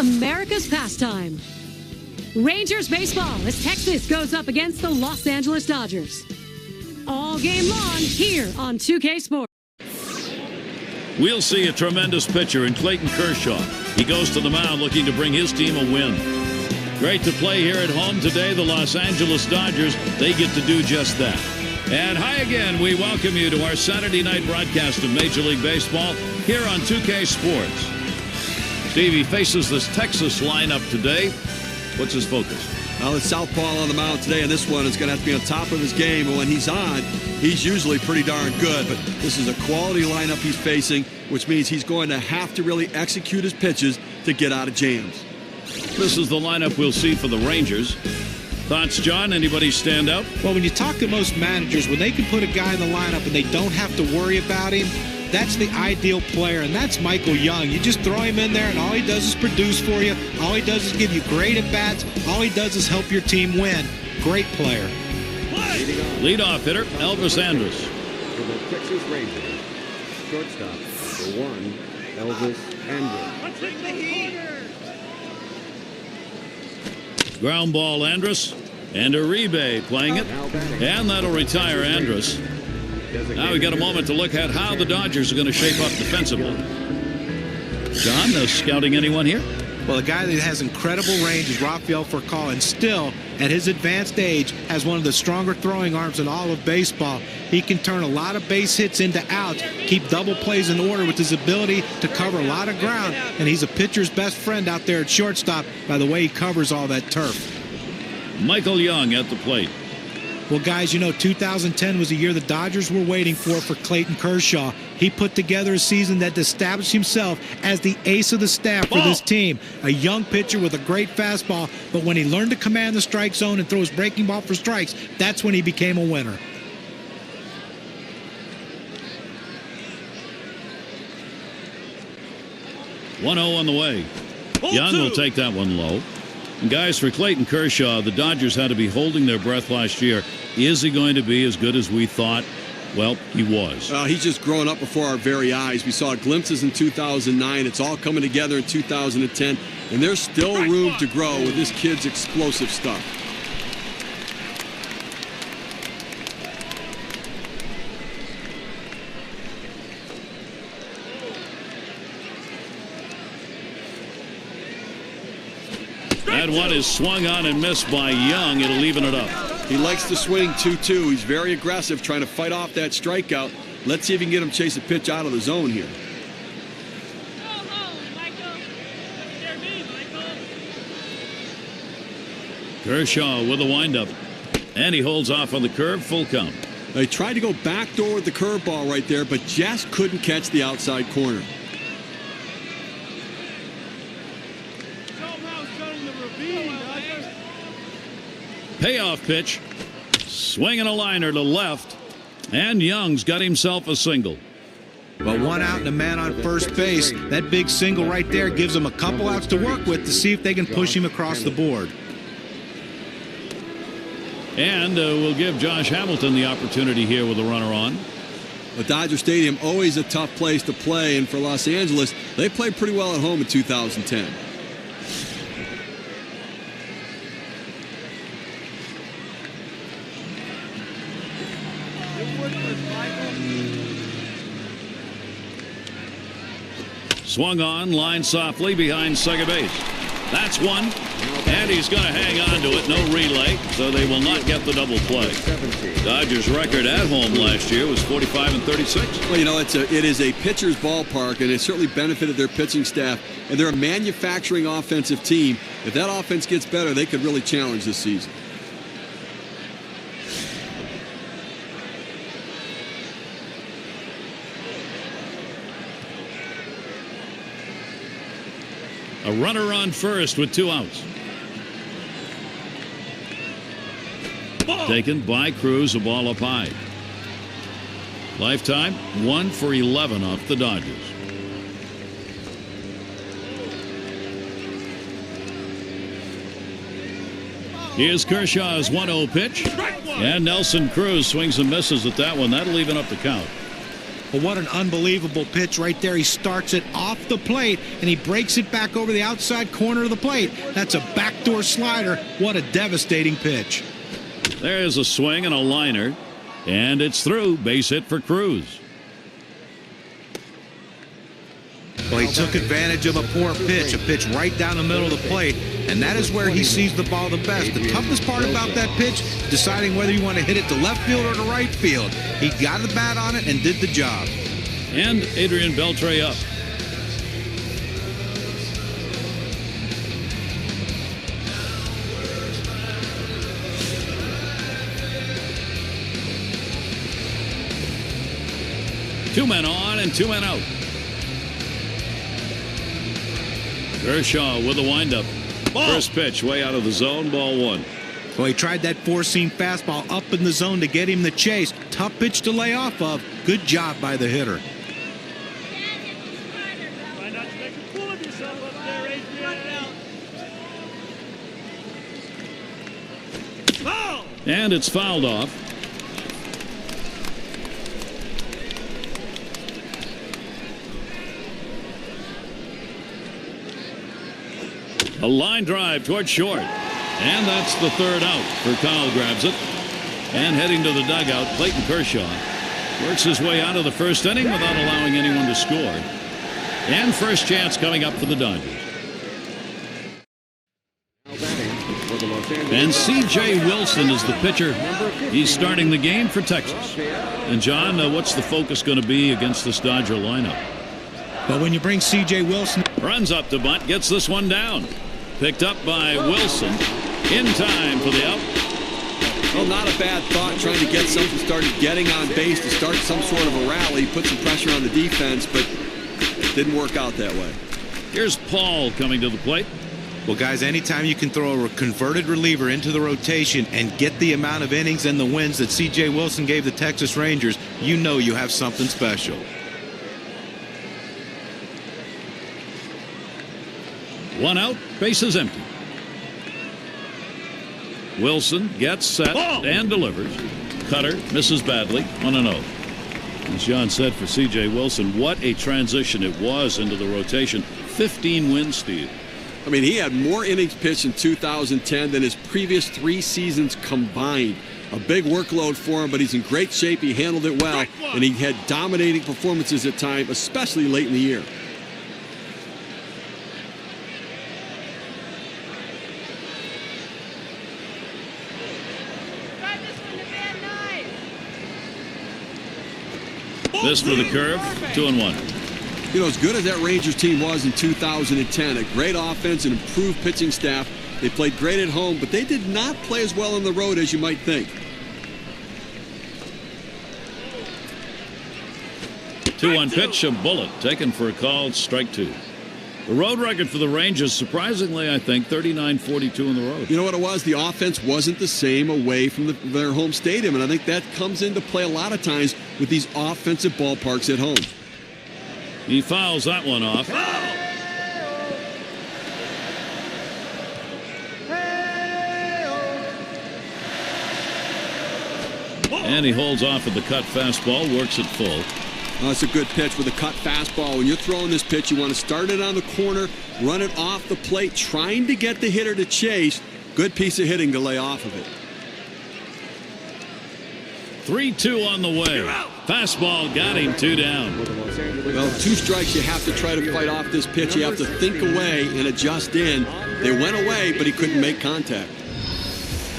America's pastime. Rangers baseball as Texas goes up against the Los Angeles Dodgers. All game long here on 2K Sports. We'll see a tremendous pitcher in Clayton Kershaw. He goes to the mound looking to bring his team a win. Great to play here at home today. The Los Angeles Dodgers, they get to do just that. And hi again. We welcome you to our Saturday night broadcast of Major League Baseball here on 2K Sports. Stevie faces this Texas lineup today. What's his focus? Well, it's southpaw on the mound today, and this one is going to have to be on top of his game. And when he's on, he's usually pretty darn good. But this is a quality lineup he's facing, which means he's going to have to really execute his pitches to get out of jams. This is the lineup we'll see for the Rangers. Thoughts, John? Anybody stand out? Well, when you talk to most managers, when they can put a guy in the lineup and they don't have to worry about him, that's the ideal player, and that's Michael Young. You just throw him in there, and all he does is produce for you. All he does is give you great at-bats. All he does is help your team win. Great player. Leadoff hitter, Elvis Andrus. For the Texas Rangers, shortstop, number 1, Elvis Andrus. Ground ball, Andrus. And Uribe playing it. And that'll retire Andrus. Now we got a moment to look at how the Dodgers are going to shape up defensively. John, scouting anyone here? Well, a guy that has incredible range is Rafael Furcal, and still, at his advanced age, has one of the stronger throwing arms in all of baseball. He can turn a lot of base hits into outs, keep double plays in order with his ability to cover a lot of ground, and he's a pitcher's best friend out there at shortstop by the way he covers all that turf. Michael Young at the plate. Well, guys, you know, 2010 was the year the Dodgers were waiting for Clayton Kershaw. He put together a season that established himself as the ace of the staff for this team. A young pitcher with a great fastball, but when he learned to command the strike zone and throw his breaking ball for strikes, that's when he became a winner. One 0 on the way. Young will take that one low. And guys, for Clayton Kershaw, the Dodgers had to be holding their breath last year. Is he going to be as good as we thought? Well, he was. He's just growing up before our very eyes. We saw glimpses in 2009. It's all coming together in 2010. And there's still room to grow with this kid's explosive stuff. That one is swung on and missed by Young. It'll even it up. He likes to swing 2-2. He's very aggressive, trying to fight off that strikeout. Let's see if he can get him chase a pitch out of the zone here. Kershaw with a windup. And he holds off on the curve, full count. They tried to go backdoor with the curveball right there, but just couldn't catch the outside corner. Payoff pitch. Swinging a liner to left. And Young's got himself a single. Well, one out and a man on first base. That big single right there gives them a couple outs to work with to see if they can push him across the board. And we'll give Josh Hamilton the opportunity here with a runner on. But Dodger Stadium, always a tough place to play. And for Los Angeles, they played pretty well at home in 2010. Swung on, line softly behind second base. That's one. And he's going to hang on to it. No relay, so they will not get the double play. Dodgers' record at home last year was 45-36. Well, you know, it is a pitcher's ballpark, and it certainly benefited their pitching staff. And they're a manufacturing offensive team. If that offense gets better, they could really challenge this season. A runner on first with 2 outs. Taken by Cruz, a ball up high. Lifetime 1 for 11 off the Dodgers. Here's Kershaw's 1-0 pitch. And Nelson Cruz swings and misses at that one. That'll even up the count. But what an unbelievable pitch right there. He starts it off the plate, and he breaks it back over the outside corner of the plate. That's a backdoor slider. What a devastating pitch. There's a swing and a liner, and it's through. Base hit for Cruz. Well, he took advantage of a poor pitch, a pitch right down the middle of the plate, and that is where he sees the ball the best. The toughest part about that pitch, deciding whether you want to hit it to left field or to right field. He got the bat on it and did the job. And Adrian Beltre up. Two men on and 2 men out. Kershaw with a windup. First pitch way out of the zone, ball 1. Well, he tried that four-seam fastball up in the zone to get him the chase. Tough pitch to lay off of. Good job by the hitter. Try not to make a fool of yourself up there, Adrian. Foul! And it's fouled off. A line drive toward short. And that's the third out for Kyle. Grabs it. And heading to the dugout, Clayton Kershaw works his way out of the first inning without allowing anyone to score. And first chance coming up for the Dodgers. And C.J. Wilson is the pitcher. He's starting the game for Texas. And John, what's the focus going to be against this Dodger lineup? But when you bring C.J. Wilson... Runs up to bunt, gets this one down. Picked up by Wilson. In time for the out. Well, not a bad thought, trying to get something started getting on base to start some sort of a rally, put some pressure on the defense, but it didn't work out that way. Here's Paul coming to the plate. Well, guys, anytime you can throw a converted reliever into the rotation and get the amount of innings and the wins that C.J. Wilson gave the Texas Rangers, you know you have something special. One out, bases empty. Wilson gets set and delivers. Cutter misses badly, 1-0. As John said, for C.J. Wilson, what a transition it was into the rotation. 15 wins, Steve. I mean, he had more innings pitched in 2010 than his previous 3 seasons combined. A big workload for him, but he's in great shape. He handled it well, and he had dominating performances at times, especially late in the year. This for the curve, 2-1. You know, as good as that Rangers team was in 2010, a great offense and improved pitching staff. They played great at home, but they did not play as well on the road as you might think. 2-1 pitch, a bullet taken for a called strike 2. The road record for the Rangers, surprisingly, I think, 39-42 on the road. You know what it was? The offense wasn't the same away from their home stadium, and I think that comes into play a lot of times with these offensive ballparks at home. He fouls that one off. And he holds off at the cut fastball, works it full. That's a good pitch with a cut fastball. When you're throwing this pitch, you want to start it on the corner, run it off the plate, trying to get the hitter to chase. Good piece of hitting to lay off of it. 3-2 on the way. Fastball got him, 2 down. Well, 2 strikes, you have to try to fight off this pitch. You have to think away and adjust in. They went away, but he couldn't make contact.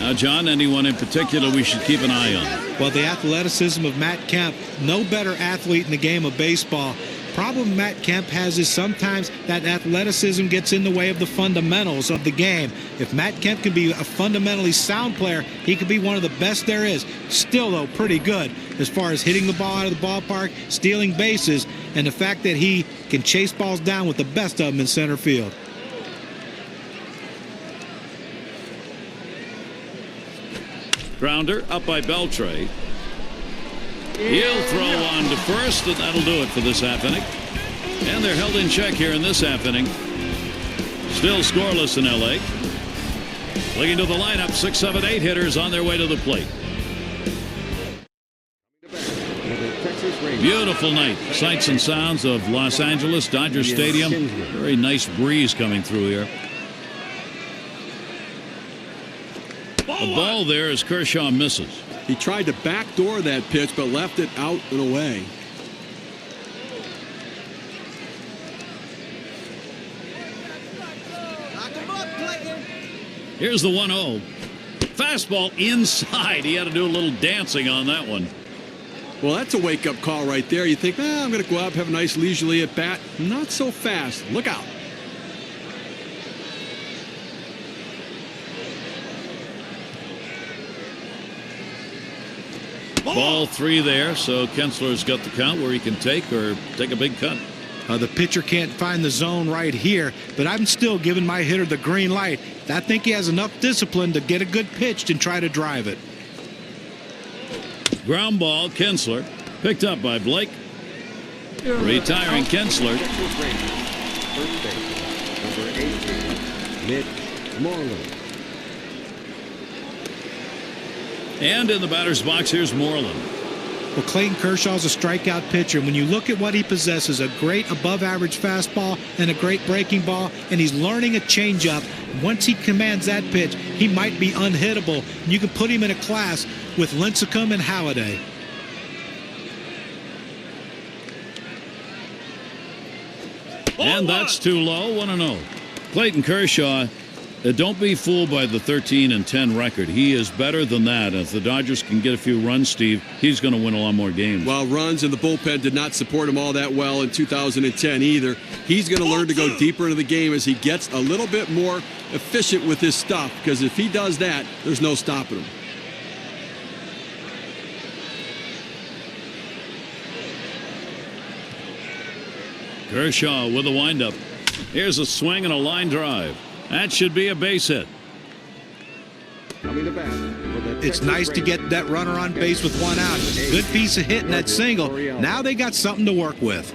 Now, John, anyone in particular we should keep an eye on? Well, the athleticism of Matt Kemp. No better athlete in the game of baseball. Problem Matt Kemp has is sometimes that athleticism gets in the way of the fundamentals of the game. If Matt Kemp can be a fundamentally sound player, he could be one of the best there is. Still, though, pretty good as far as hitting the ball out of the ballpark, stealing bases, and the fact that he can chase balls down with the best of them in center field. Grounder up by Beltre. He'll throw on to first, and that'll do it for this half inning. And they're held in check here in this half inning. Still scoreless in L.A. Looking to the lineup, 6, 7, 8 hitters on their way to the plate. Texas Rangers. Beautiful night. Sights and sounds of Los Angeles Dodger Stadium. Very nice breeze coming through here. A ball there as Kershaw misses. He tried to backdoor that pitch, but left it out and away. Here's the 1-0. Fastball inside. He had to do a little dancing on that one. Well, that's a wake-up call right there. You think, I'm going to go up, have a nice leisurely at bat. Not so fast. Look out. Ball 3 there, so Kinsler's got the count where he can take a big cut. The pitcher can't find the zone right here, but I'm still giving my hitter the green light. I think he has enough discipline to get a good pitch and try to drive it. Ground ball, Kinsler, picked up by Blake. Retiring Kinsler. Texas Rangers. First base, number 18, Mitch Moreland. And in the batter's box, here's Moreland. Well, Clayton Kershaw's a strikeout pitcher. When you look at what he possesses, a great above-average fastball and a great breaking ball, and he's learning a changeup. Once he commands that pitch, he might be unhittable. You can put him in a class with Lincecum and Halladay. And that's too low, 1-0. Clayton Kershaw, don't be fooled by the 13-10 record. He is better than that. If the Dodgers can get a few runs, Steve, he's going to win a lot more games. Well, runs and the bullpen did not support him all that well in 2010 either. He's going to learn to go deeper into the game as he gets a little bit more efficient with his stuff, because if he does that, there's no stopping him. Kershaw with a windup. Here's a swing and a line drive. That should be a base hit. Coming to bat for the It's Texas nice to get that runner on base with one out. Good piece of hitting that single. Now they got something to work with.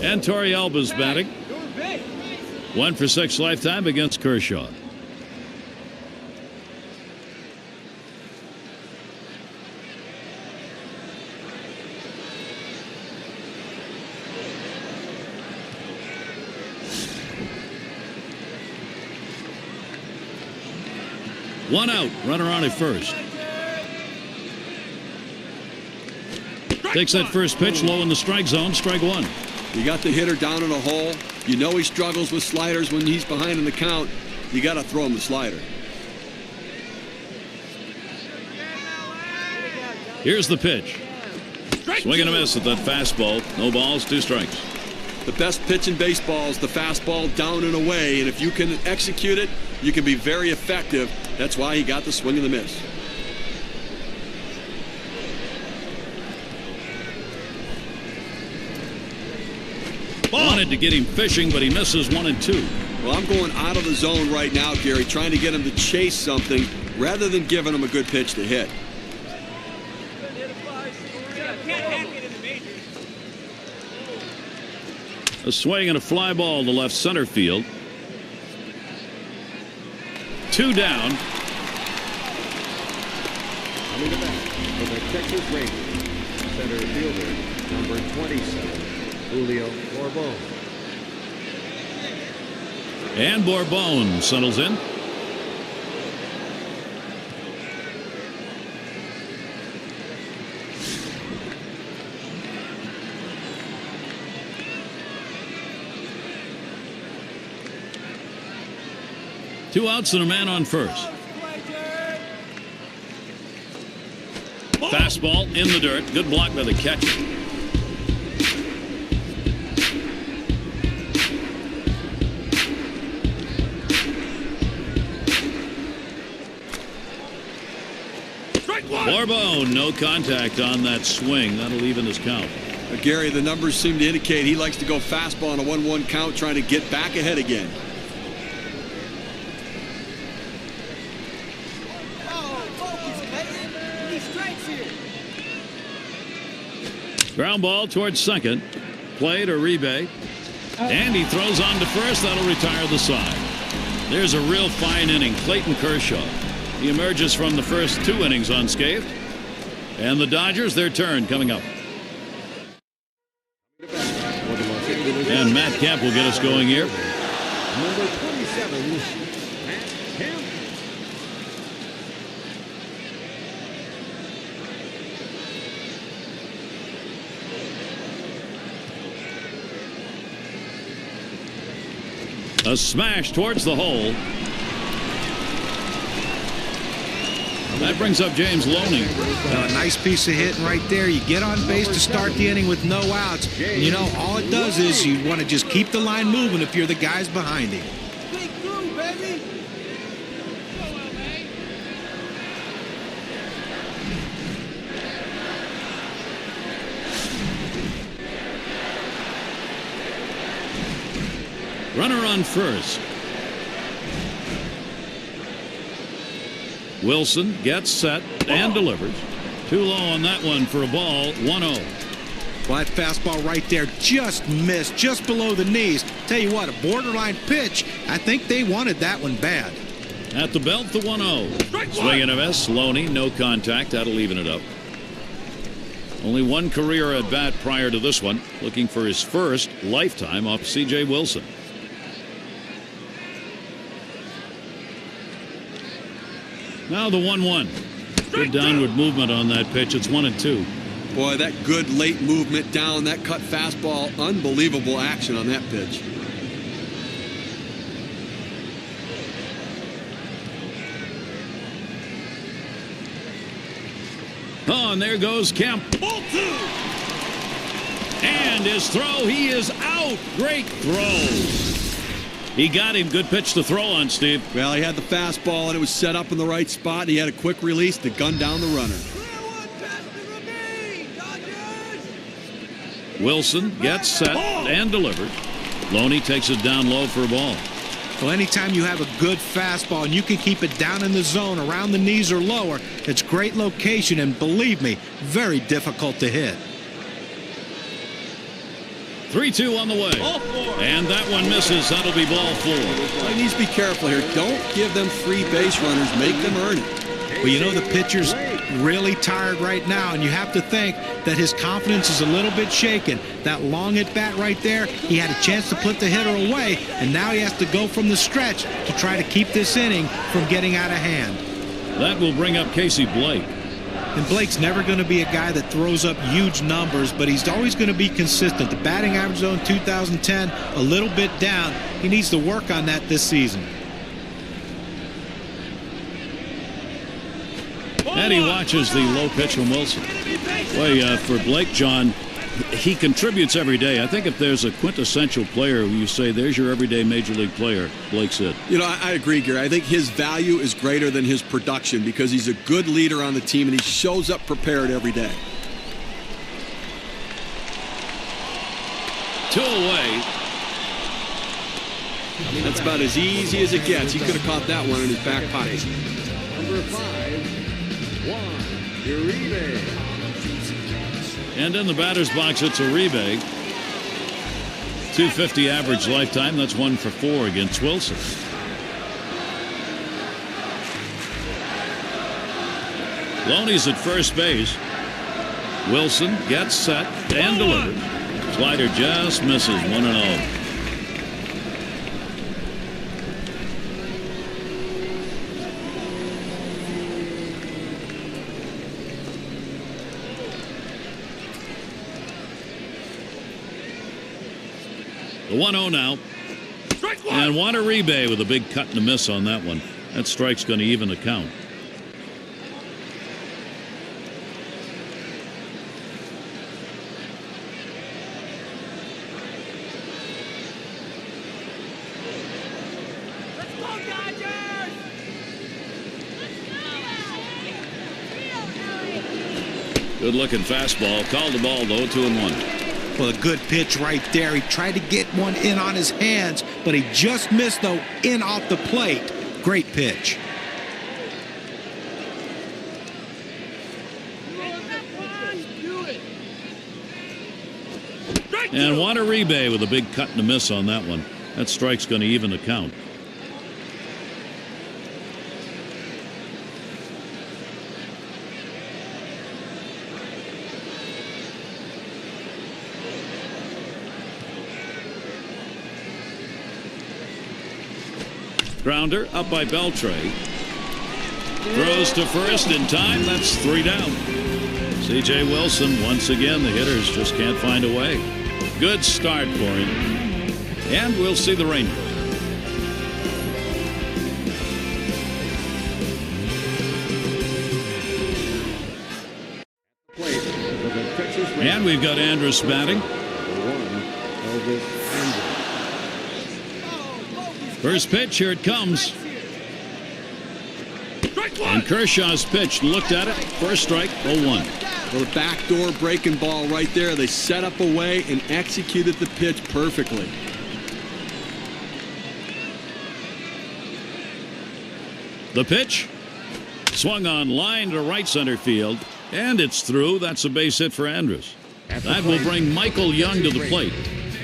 And Torrealba's batting. 1 for 6 lifetime against Kershaw. One out, runner on at first. Takes that first pitch low in the strike zone, strike one. You got the hitter down in a hole. You know he struggles with sliders when he's behind in the count. You got to throw him the slider. Here's the pitch. Swing and a miss at that fastball. No balls, 2 strikes. The best pitch in baseball is the fastball down and away, and if you can execute it, you can be very effective. That's why he got the swing and the miss. Wanted to get him fishing, but he misses 1 and 2. Well, I'm going out of the zone right now, Gary, trying to get him to chase something rather than giving him a good pitch to hit. A swing and a fly ball to left center field. 2 down. Coming to bat for the Texas Rangers. Center fielder, number 27, Julio Bourbon. And Bourbon settles in. Two outs and a man on first. Fastball in the dirt. Good block by the catcher. Bourbon, no contact on that swing. That'll even his count. Gary, the numbers seem to indicate he likes to go fastball on a 1-1 count, trying to get back ahead again. Ground ball towards second. Play to Uribe. And he throws on to first. That'll retire the side. There's a real fine inning. Clayton Kershaw. He emerges from the first 2 innings unscathed. And the Dodgers, their turn coming up. And Matt Kemp will get us going here. Number 27, Matt Kemp. A smash towards the hole. That brings up James Loney. A nice piece of hitting right there. You get on base to start the inning with no outs. And you know, all it does is you want to just keep the line moving if you're the guys behind him. Runner on first. Wilson gets set and delivers. Too low on that one for a ball. 1-0. Well, that fastball right there just missed, just below the knees. Tell you what, a borderline pitch. I think they wanted that one bad. At the belt, the 1-0. Swing and a miss. Loney, no contact. That'll even it up. Only one career at bat prior to this one. Looking for his first lifetime off C.J. Wilson. Now the 1-1. Good downward movement on that pitch. It's 1-2. Boy, that good late movement down, that cut fastball, unbelievable action on that pitch. Oh, and there goes Kemp. And his throw, he is out. Great throw. He got him. Good pitch to throw on, Steve. Well, he had the fastball, and it was set up in the right spot. He had a quick release to gun down the runner. Wilson gets set and delivered. Loney takes it down low for a ball. Well, anytime you have a good fastball and you can keep it down in the zone around the knees or lower, it's great location, and believe me, very difficult to hit. 3-2 on the way. And that one misses. That'll be ball 4. He needs to be careful here. Don't give them free base runners. Make them earn it. Well, you know, the pitcher's really tired right now, and you have to think that his confidence is a little bit shaken. That long at bat right there, he had a chance to put the hitter away, and now he has to go from the stretch to try to keep this inning from getting out of hand. That will bring up Casey Blake. And Blake's never going to be a guy that throws up huge numbers, but he's always going to be consistent. The batting average zone 2010, a little bit down. He needs to work on that this season. And he watches the low pitch from Wilson. Boy, for Blake, John, he contributes every day. I think if there's a quintessential player who you say, there's your everyday major league player, Blake's it. You know, I agree, Gary. I think his value is greater than his production because he's a good leader on the team and he shows up prepared every day. 2 away. That's about as easy as it gets. He could have caught that one in his back pocket. Number 5, Juan Uribe. And in the batter's box, it's Uribe. 250 average lifetime. That's 1 for 4 against Wilson. Loney's at first base. Wilson gets set and delivered. Slider just misses. 1-0. The 1-0 now. And Juan Uribe with a big cut and a miss on that one. That strike's going to even the count. Let's go, Dodgers! Good looking fastball. Called the ball though. 2-1. Well, a good pitch right there. He tried to get one in on his hands, but he just missed, though, in off the plate. Great pitch. And Juan Uribe with a big cut and a miss on that one. That strike's going to even the count. Grounder up by Beltre. Throws to first in time. That's 3 down. C.J. Wilson, once again, the hitters just can't find a way. Good start for him. And we'll see the Rangers. And we've got Andrus batting. First pitch, here it comes. And Kershaw's pitch, looked at it, first strike, 0-1. Well, the backdoor breaking ball right there. They set up a way and executed the pitch perfectly. The pitch, swung on line to right center field, and it's through. That's a base hit for Andrus. That will bring Michael Young to the plate.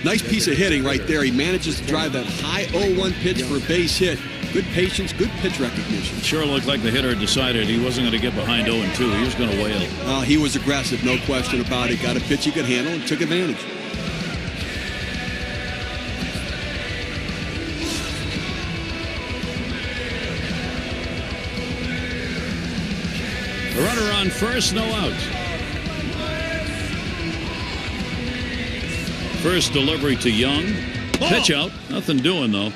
Nice piece of hitting right there. He manages to drive that high 0-1 pitch for a base hit. Good patience, good pitch recognition. Sure looked like the hitter decided he wasn't going to get behind 0-2. He was going to wail. He was aggressive, no question about it. Got a pitch he could handle and took advantage. The runner on first, no outs. First delivery to Young. Pitch out. Nothing doing, though.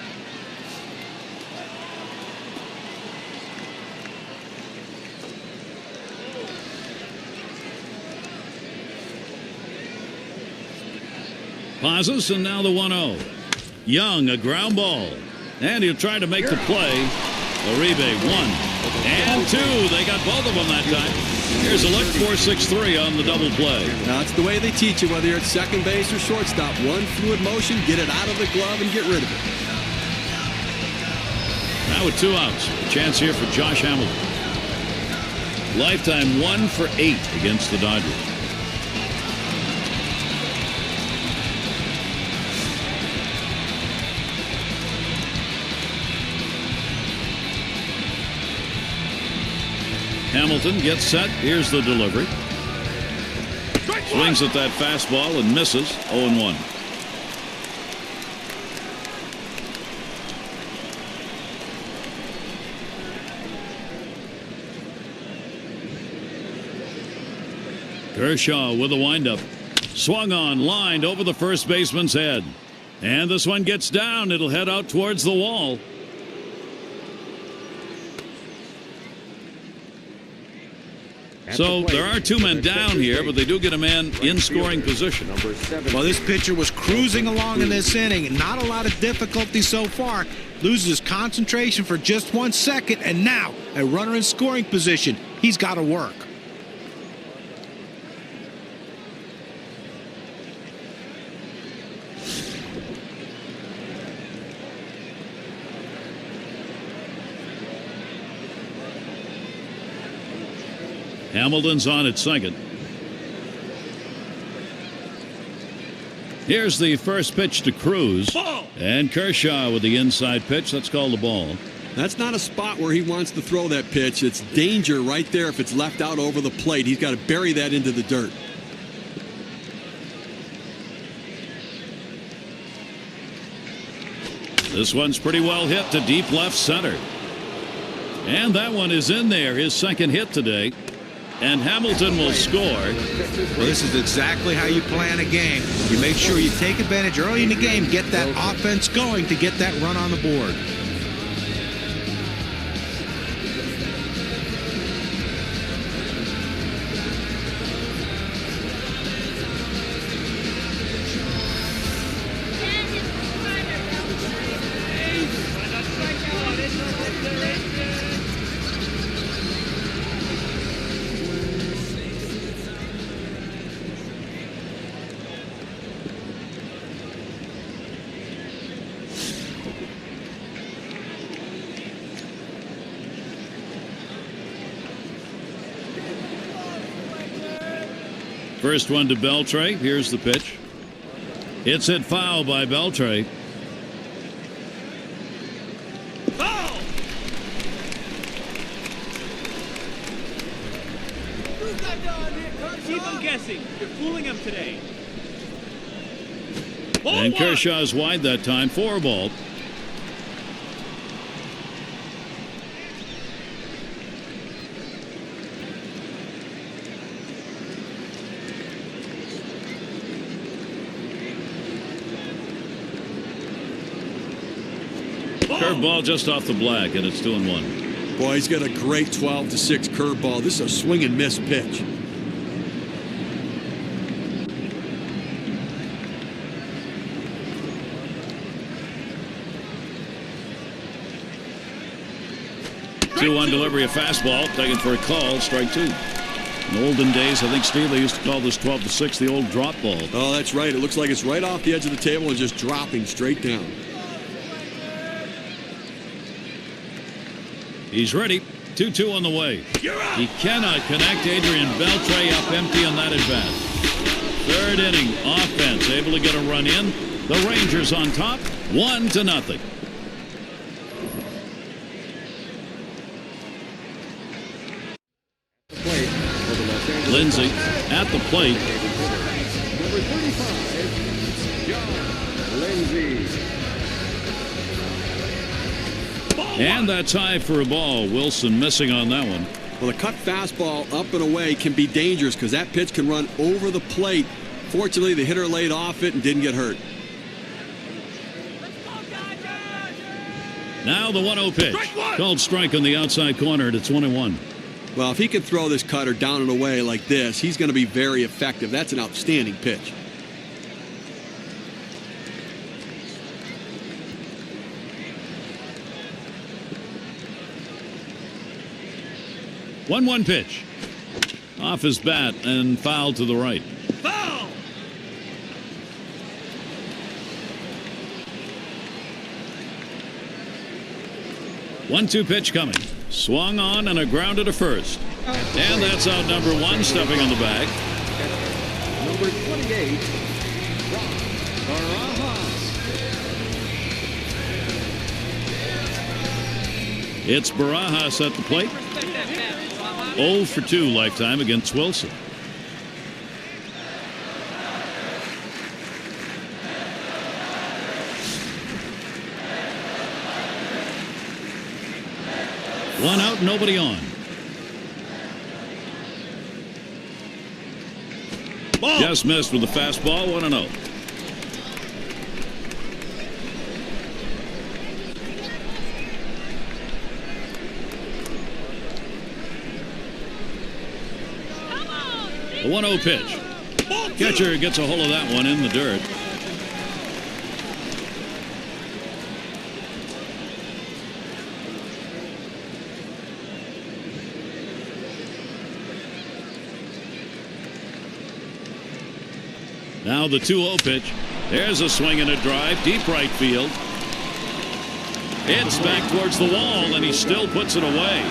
Pauses, and now the 1-0. Young, a ground ball. And he'll try to make the play. Uribe, 1 and 2. They got both of them that time. Here's a look, 4-6-3 on the double play. Now, that's the way they teach you, whether you're at second base or shortstop. One fluid motion, get it out of the glove and get rid of it. Now with 2 outs. A chance here for Josh Hamilton. Lifetime 1 for 8 against the Dodgers. Hamilton gets set. Here's the delivery. Swings at that fastball and misses. 0-1. Kershaw with a windup. Swung on, lined over the first baseman's head. And this one gets down. It'll head out towards the wall. So there are 2 men down here, but they do get a man in scoring position. Well, this pitcher was cruising along in this inning. Not a lot of difficulty so far. Loses concentration for just 1 second, and now a runner in scoring position. He's got to work. Hamilton's on at second. Here's the first pitch to Cruz. And Kershaw with the inside pitch. That's called the ball. That's not a spot where he wants to throw that pitch. It's danger right there if it's left out over the plate. He's got to bury that into the dirt. This one's pretty well hit to deep left center. And that one is in there, his second hit today. And Hamilton will score. Well, this is exactly how you plan a game. You make sure you take advantage early in the game, get that offense going to get that run on the board. First one to Beltre. Here's the pitch. It's hit foul by Beltre. Foul! Who's that down here, Kershaw? Keep him guessing. You're fooling him today. And Kershaw's wide that time. 4 ball. Curveball just off the black, and it's 2-1. Boy, he's got a great 12-6 curveball. This is a swing and miss pitch. Two-one delivery, a fastball, taken for a call, strike 2. In the olden days, I think, Steve, they used to call this 12-6 the old drop ball. Oh, that's right. It looks like it's right off the edge of the table and just dropping straight down. He's ready. 2-2 on the way. He cannot connect. Adrian Beltre up empty on that at bat. Third inning offense, able to get a run in. The Rangers on top, 1-0. Lindsay at the plate. Number 35, John Lindsay. And that's high for a ball. Wilson missing on that one. Well, a cut fastball up and away can be dangerous because that pitch can run over the plate. Fortunately, the hitter laid off it and didn't get hurt. Now the 1-0 pitch. Called strike on the outside corner. It's 1-1. Well, if he can throw this cutter down and away like this, he's going to be very effective. That's an outstanding pitch. One pitch. Off his bat and foul to the right. Foul! One-two pitch coming. Swung on and a grounder to first. And that's out number 1, stepping on the bag. Number 28, Barajas. It's Barajas at the plate. 0 for 2 lifetime against Wilson. One out, nobody on. Ball. Just missed with the fastball, 1-0. The 1-0 pitch. Catcher gets a hold of that one in the dirt. Now the 2-0 pitch. There's a swing and a drive, deep right field. It's back towards the wall, and he still puts it away.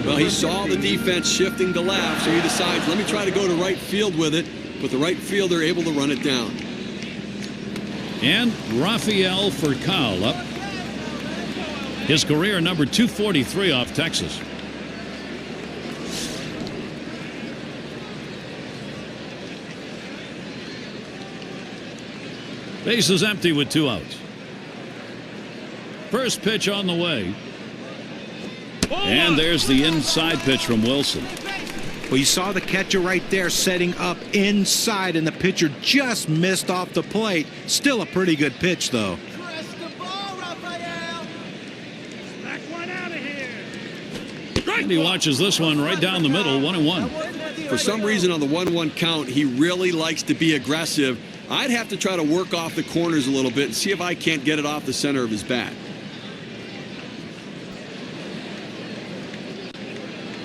Well, he saw the defense shifting to left, so he decides, let me try to go to right field with it, but the right fielder able to run it down. And Rafael Furcal up. His career number 243 off Texas. Base is empty with 2 outs. First pitch on the way. And there's the inside pitch from Wilson. Well, you saw the catcher right there setting up inside, and the pitcher just missed off the plate. Still a pretty good pitch, though. Press the ball, Rafael. Back one out of here. And he watches this one right down the middle, 1-1. For some reason on the 1-1 count, he really likes to be aggressive. I'd have to try to work off the corners a little bit and see if I can't get it off the center of his bat.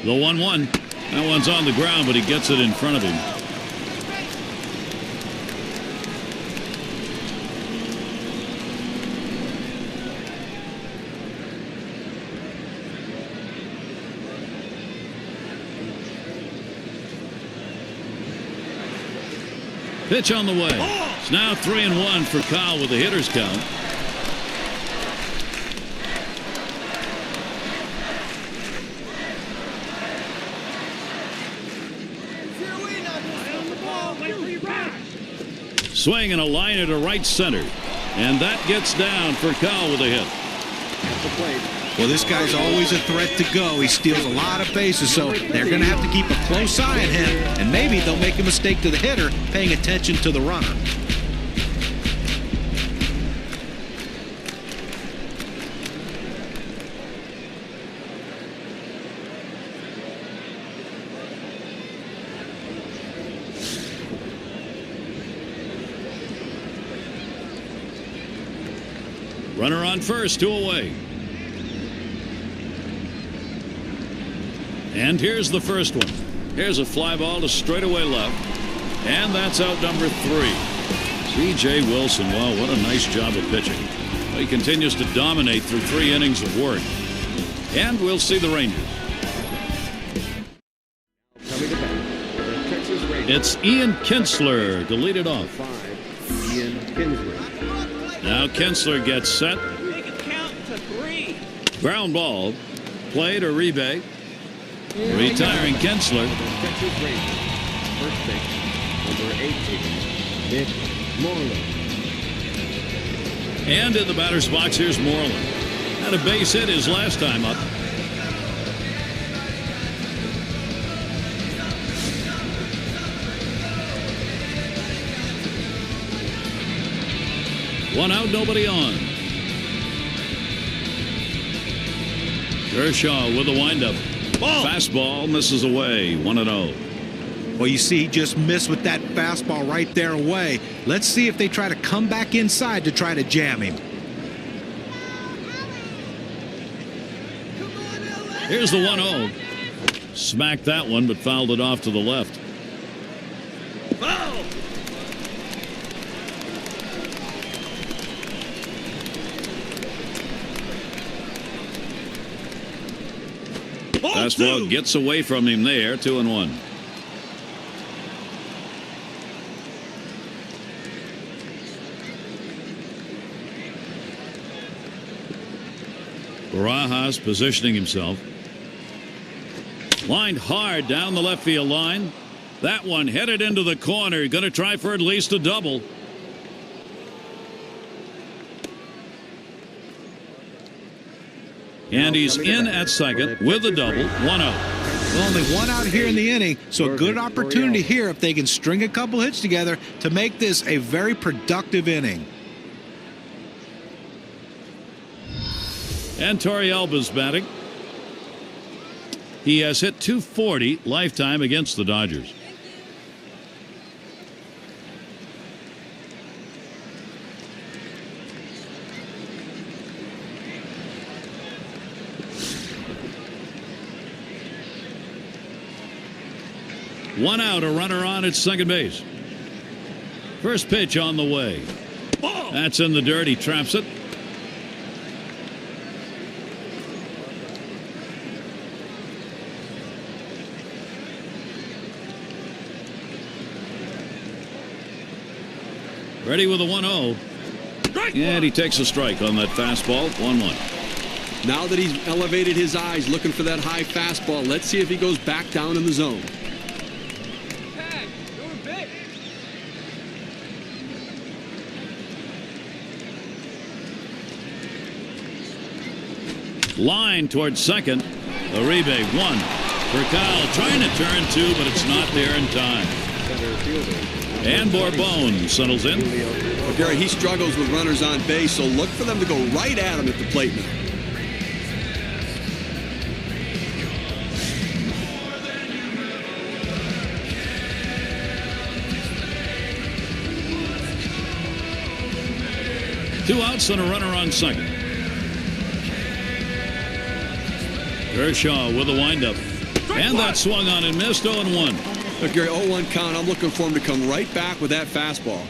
The 1-1. That one's on the ground, but he gets it in front of him. Pitch on the way. It's now 3-1 for Kyle with the hitter's count. Swing and a liner to right center. And that gets down for Kyle with a hit. At the plate. Well, this guy's always a threat to go. He steals a lot of bases, so they're going to have to keep a close eye on him. And maybe they'll make a mistake to the hitter, paying attention to the runner. Runner on first, 2 away. And here's the first one. Here's a fly ball to straightaway left. And that's out number 3. C.J. Wilson, wow, what a nice job of pitching. He continues to dominate through 3 innings of work. And we'll see the Rangers. Coming to bat, the Texas Rangers. It's Ian Kinsler to lead it off. 5, Ian Kinsler. Now Kinsler gets set. Make it count to 3. Ground ball. Play to Uribe. Retiring Kinsler. Texas Rangers. First base, number 18, Nick Moreland. And in the batter's box, here's Moreland. Had a base hit his last time up. One out, nobody on. Kershaw with the windup. Fastball misses away, 1-0. Well, you see, he just missed with that fastball right there away. Let's see if they try to come back inside to try to jam him. Here's the 1-0. Smacked that one, but fouled it off to the left. Fastball gets away from him there, 2-1. Barajas positioning himself. Lined hard down the left field line. That one headed into the corner. Going to try for at least a double. And he's in at second with a double. 1 out. Well, only 1 out here in the inning, so a good opportunity here if they can string a couple hits together to make this a very productive inning. And Torrealba's batting. He has hit .240 lifetime against the Dodgers. One out, a runner on at second base. First pitch on the way. That's in the dirt. He traps it. Ready with a 1-0. And he takes a strike on that fastball. 1-1. Now that he's elevated his eyes looking for that high fastball, let's see if he goes back down in the zone. Line towards second. Uribe 1 for Kyle. Trying to turn 2, but it's not there in time. And Bourbon settles in. But Gary, he struggles with runners on base, so look for them to go right at him at the plate now. Two outs and a runner on second. Kershaw with a windup. And that swung on and missed. 0-1. Look, Gary, 0-1 count. I'm looking for him to come right back with that fastball.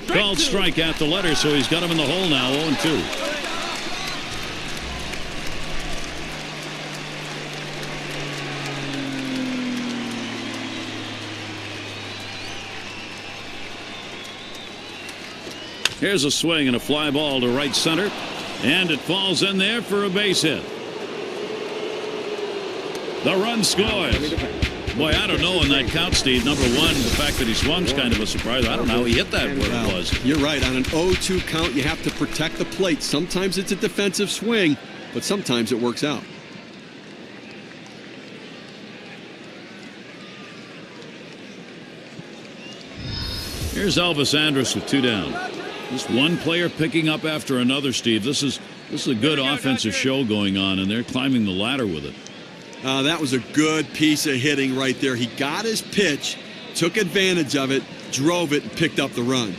Called strike at the letter, so he's got him in the hole now. 0-2. Here's a swing and a fly ball to right center, and it falls in there for a base hit. The run scores. Boy, I don't know on that count, Steve. Number one, the fact that he swung's kind of a surprise. I don't know how he hit that where it was. You're right. On an 0-2 count, you have to protect the plate. Sometimes it's a defensive swing, but sometimes it works out. Here's Elvis Andrus with 2 down. Just one player picking up after another, Steve. This is a good offensive show going on, and they're climbing the ladder with it. That was a good piece of hitting right there. He got his pitch, took advantage of it, drove it, and picked up the run.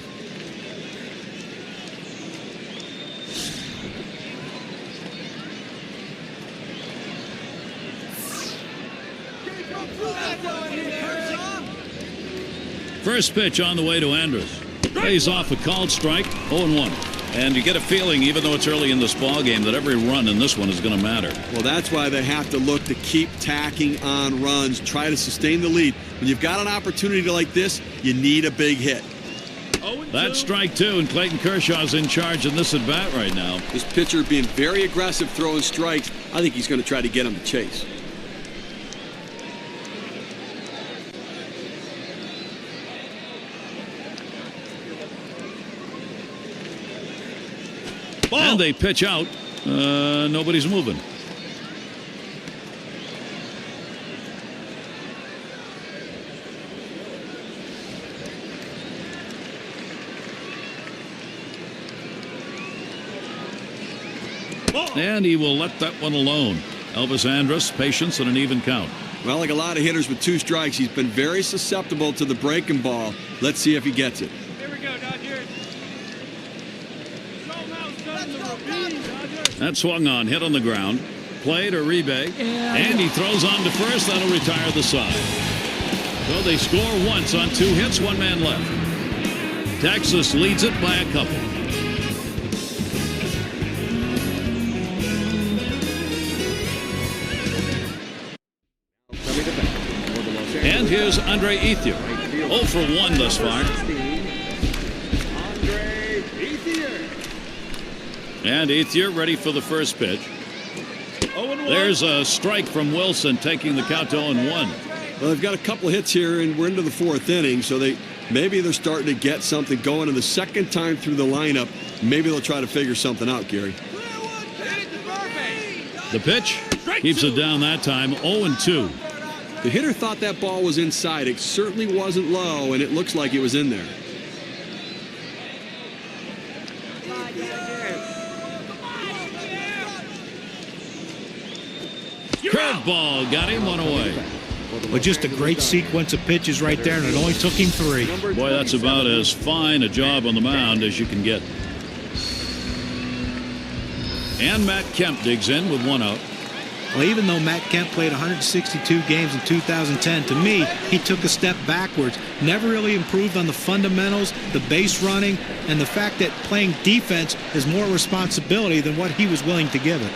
First pitch on the way to Andrus. Pays off a called strike, 0-1. And you get a feeling, even though it's early in this ball game, that every run in this one is going to matter. Well, that's why they have to look to keep tacking on runs, try to sustain the lead. When you've got an opportunity like this, you need a big hit. That's strike 2, and Clayton Kershaw's in charge in this at-bat right now. This pitcher being very aggressive, throwing strikes. I think he's going to try to get him to chase. And they pitch out. Nobody's moving. And he will let that one alone. Elvis Andrus, patience and an even count. Well, like a lot of hitters with 2 strikes, he's been very susceptible to the breaking ball. Let's see if he gets it. Here we go, Dodgers. That swung on, hit on the ground, played Uribe, and he throws on to first. That'll retire the side. So they score once on 2 hits, 1 man left. Texas leads it by a couple. And here's Andre Ethier. 0 for 1 thus far. And Ethier ready for the first pitch. There's a strike from Wilson, taking the count to 0-1. Well, they've got a couple of hits here, and we're into the 4th inning, so maybe they're starting to get something going. And the second time through the lineup, maybe they'll try to figure something out, Gary. The pitch keeps it down that time, 0-2. The hitter thought that ball was inside. It certainly wasn't low, and it looks like it was in there. Curveball got him, 1 away. But just a great sequence of pitches right there, and it only took him 3. Boy, that's about as fine a job on the mound as you can get. And Matt Kemp digs in with 1 out. Well, even though Matt Kemp played 162 games in 2010, to me, he took a step backwards. Never really improved on the fundamentals, the base running, and the fact that playing defense is more responsibility than what he was willing to give it.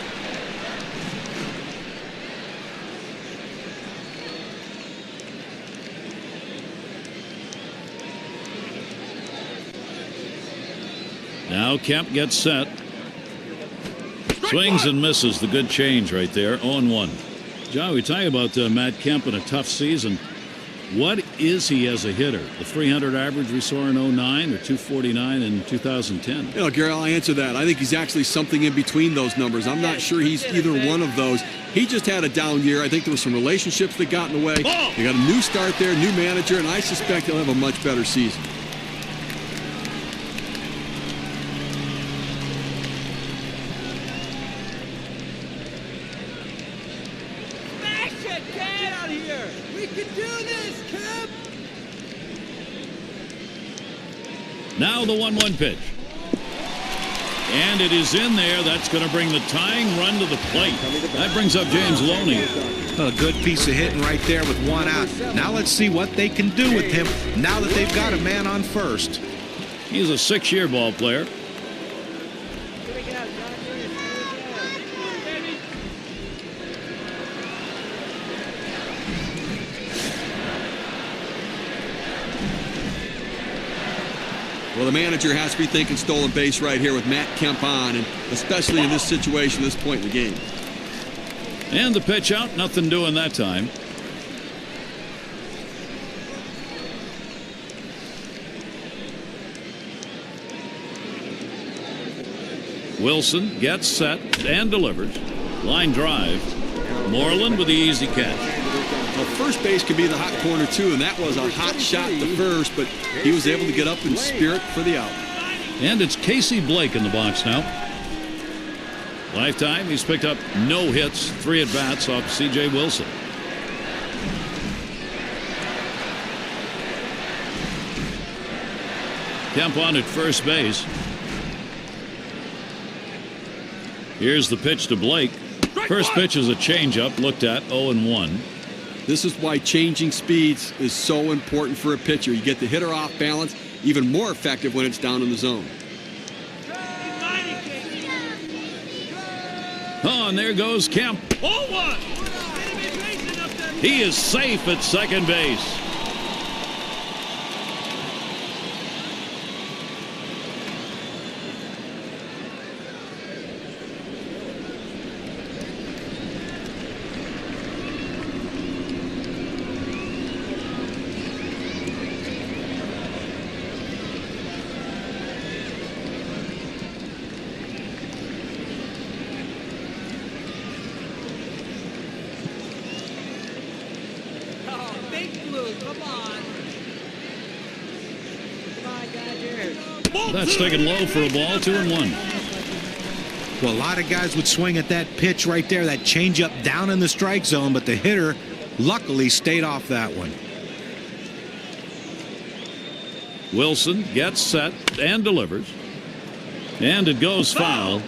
Now Kemp gets set. Swings and misses. The good change right there. 0-1. John, we talk about Matt Kemp in a tough season. What is he as a hitter? The 300 average we saw in 09 or 249 in 2010? You know, Gary, I'll answer that. I think he's actually something in between those numbers. I'm not sure he's either one of those. He just had a down year. I think there were some relationships that got in the way. They got a new start there, new manager, and I suspect he'll have a much better season. Now the 1-1 pitch. And it is in there. That's going to bring the tying run to the plate. That brings up James Loney. A good piece of hitting right there with 1 out. Now let's see what they can do with him now that they've got a man on first. He's a 6-year ball player. Well, the manager has to be thinking stolen base right here with Matt Kemp on, and especially in this situation, this point in the game. And the pitch out, nothing doing that time. Wilson gets set and delivers. Line drive. Moreland with the easy catch. Well, first base can be the hot corner too, and that was a hot shot to first, but he was able to get up in spirit for the out. And it's Casey Blake in the box now. Lifetime, he's picked up no hits, 3 at-bats off C.J. Wilson. Kemp on at first base. Here's the pitch to Blake. First pitch is a changeup, looked at 0-1. This is why changing speeds is so important for a pitcher. You get the hitter off balance, even more effective when it's down in the zone. Oh, and there goes Kemp. He is safe at second base. That's taken low for a ball, 2-1. Well, a lot of guys would swing at that pitch right there, that changeup down in the strike zone, but the hitter luckily stayed off that one. Wilson gets set and delivers. And it goes foul.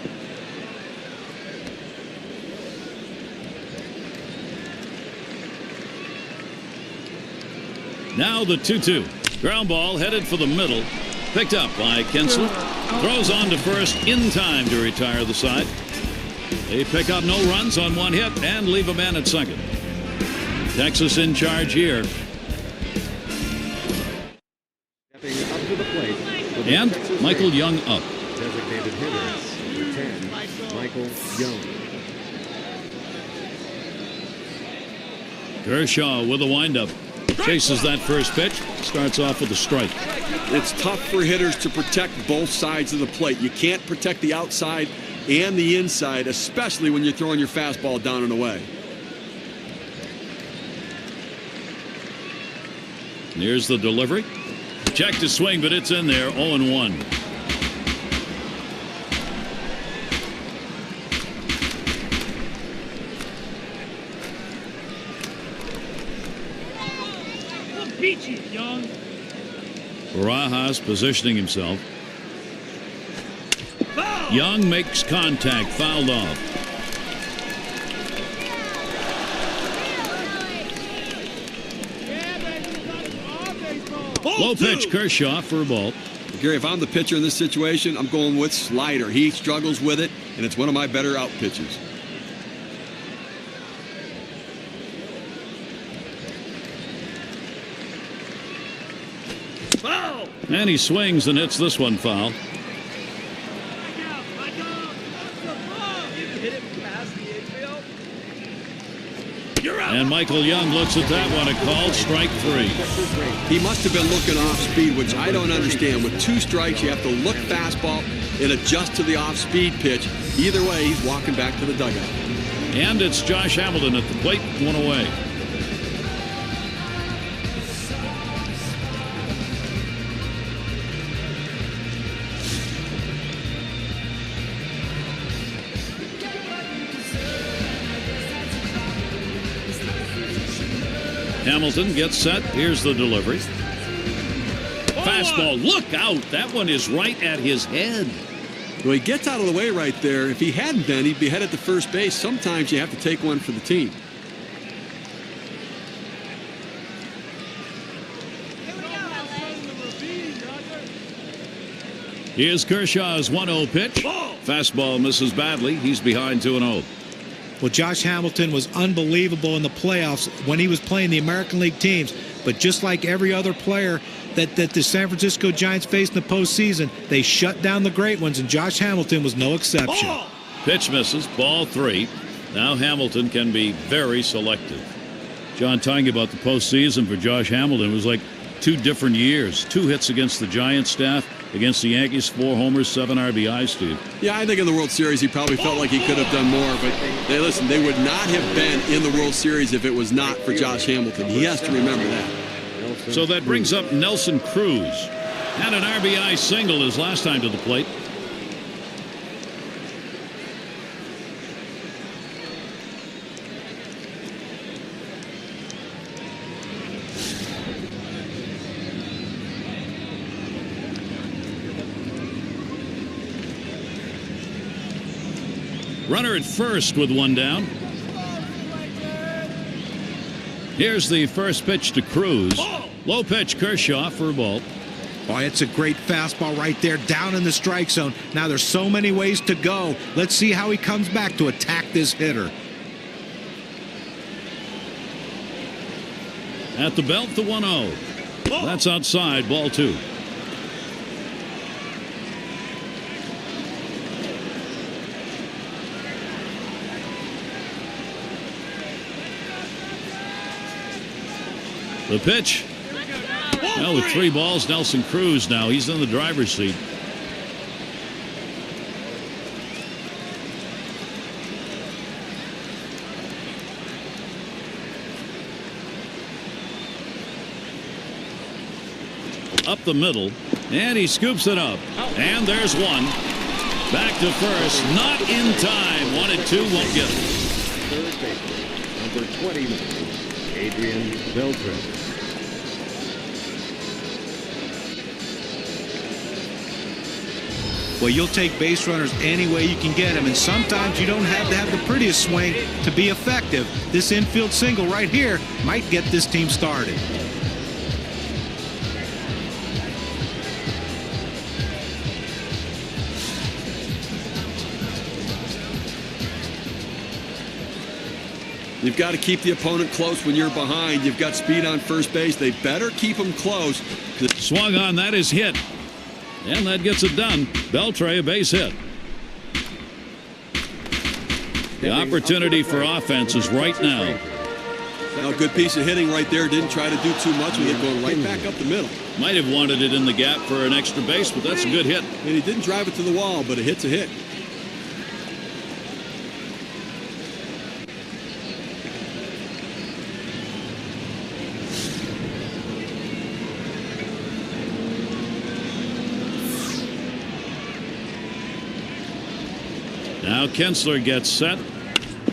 Now the 2-2. Ground ball headed for the middle. Picked up by Kinsler. Throws on to first in time to retire the side. They pick up no runs on 1 hit and leave a man at second. Texas in charge here. Stepping up to the plate. And Michael Young up. Designated hitter, number 10, Michael Young. Kershaw with a windup. Chases that first pitch. Starts off with a strike. It's tough for hitters to protect both sides of the plate. You can't protect the outside and the inside, especially when you're throwing your fastball down and away. Here's the delivery. Check to swing, but it's in there. 0-1. Beat you, Young. Barajas positioning himself. Young makes contact, fouled off. Low pitch, Kershaw for a ball. Gary, if I'm the pitcher in this situation, I'm going with slider. He struggles with it, and it's one of my better out pitches. And he swings and hits this one foul. And Michael Young looks at that one, a called strike 3. He must have been looking off speed, which I don't understand. With 2 strikes, you have to look fastball and adjust to the off-speed pitch. Either way, he's walking back to the dugout. And it's Josh Hamilton at the plate, 1 away. Hamilton gets set. Here's the delivery. Fastball. Look out. That one is right at his head. Well, he gets out of the way right there. If he hadn't been, he'd be headed to first base. Sometimes you have to take one for the team. Here's Kershaw's 1-0 pitch. Fastball misses badly. He's behind 2-0. Well, Josh Hamilton was unbelievable in the playoffs when he was playing the American League teams. But just like every other player, that the San Francisco Giants faced in the postseason. They shut down the great ones, and Josh Hamilton was no exception. Pitch misses, ball 3. Now Hamilton can be very selective. John, talking about the postseason for Josh Hamilton, was like 2 different years. 2 hits against the Giants staff, against the Yankees, 4 homers, 7 RBIs, Steve. Yeah, I think in the World Series he probably felt like he could have done more, but they would not have been in the World Series if it was not for Josh Hamilton. He has to remember that. So that brings up Nelson Cruz. Had an RBI single his last time to the plate. Runner at first with 1 down. Here's the first pitch to Cruz. Low pitch, Kershaw for a ball. Oh, it's a great fastball right there, down in the strike zone. Now there's so many ways to go. Let's see how he comes back to attack this hitter. At the belt, the 1-0. That's outside, ball 2. The pitch. Well, with 3 balls, Nelson Cruz now. He's in the driver's seat. Up the middle, and he scoops it up. And there's 1. Back to first, not in time. 1 and 2 won't get it. Third baseman, number 29, Adrian Beltre. Well, you'll take base runners any way you can get them, and sometimes you don't have to have the prettiest swing to be effective. This infield single right here might get this team started. You've got to keep the opponent close when you're behind. You've got speed on first base. They better keep them close. Swung on, that is hit. And that gets it done. Beltre, a base hit. The opportunity for offense is right now. A good piece of hitting right there. Didn't try to do too much with it, going right back up the middle. Might have wanted it in the gap for an extra base, but that's a good hit. And he didn't drive it to the wall, but a hit's a hit. Now Kinsler gets set.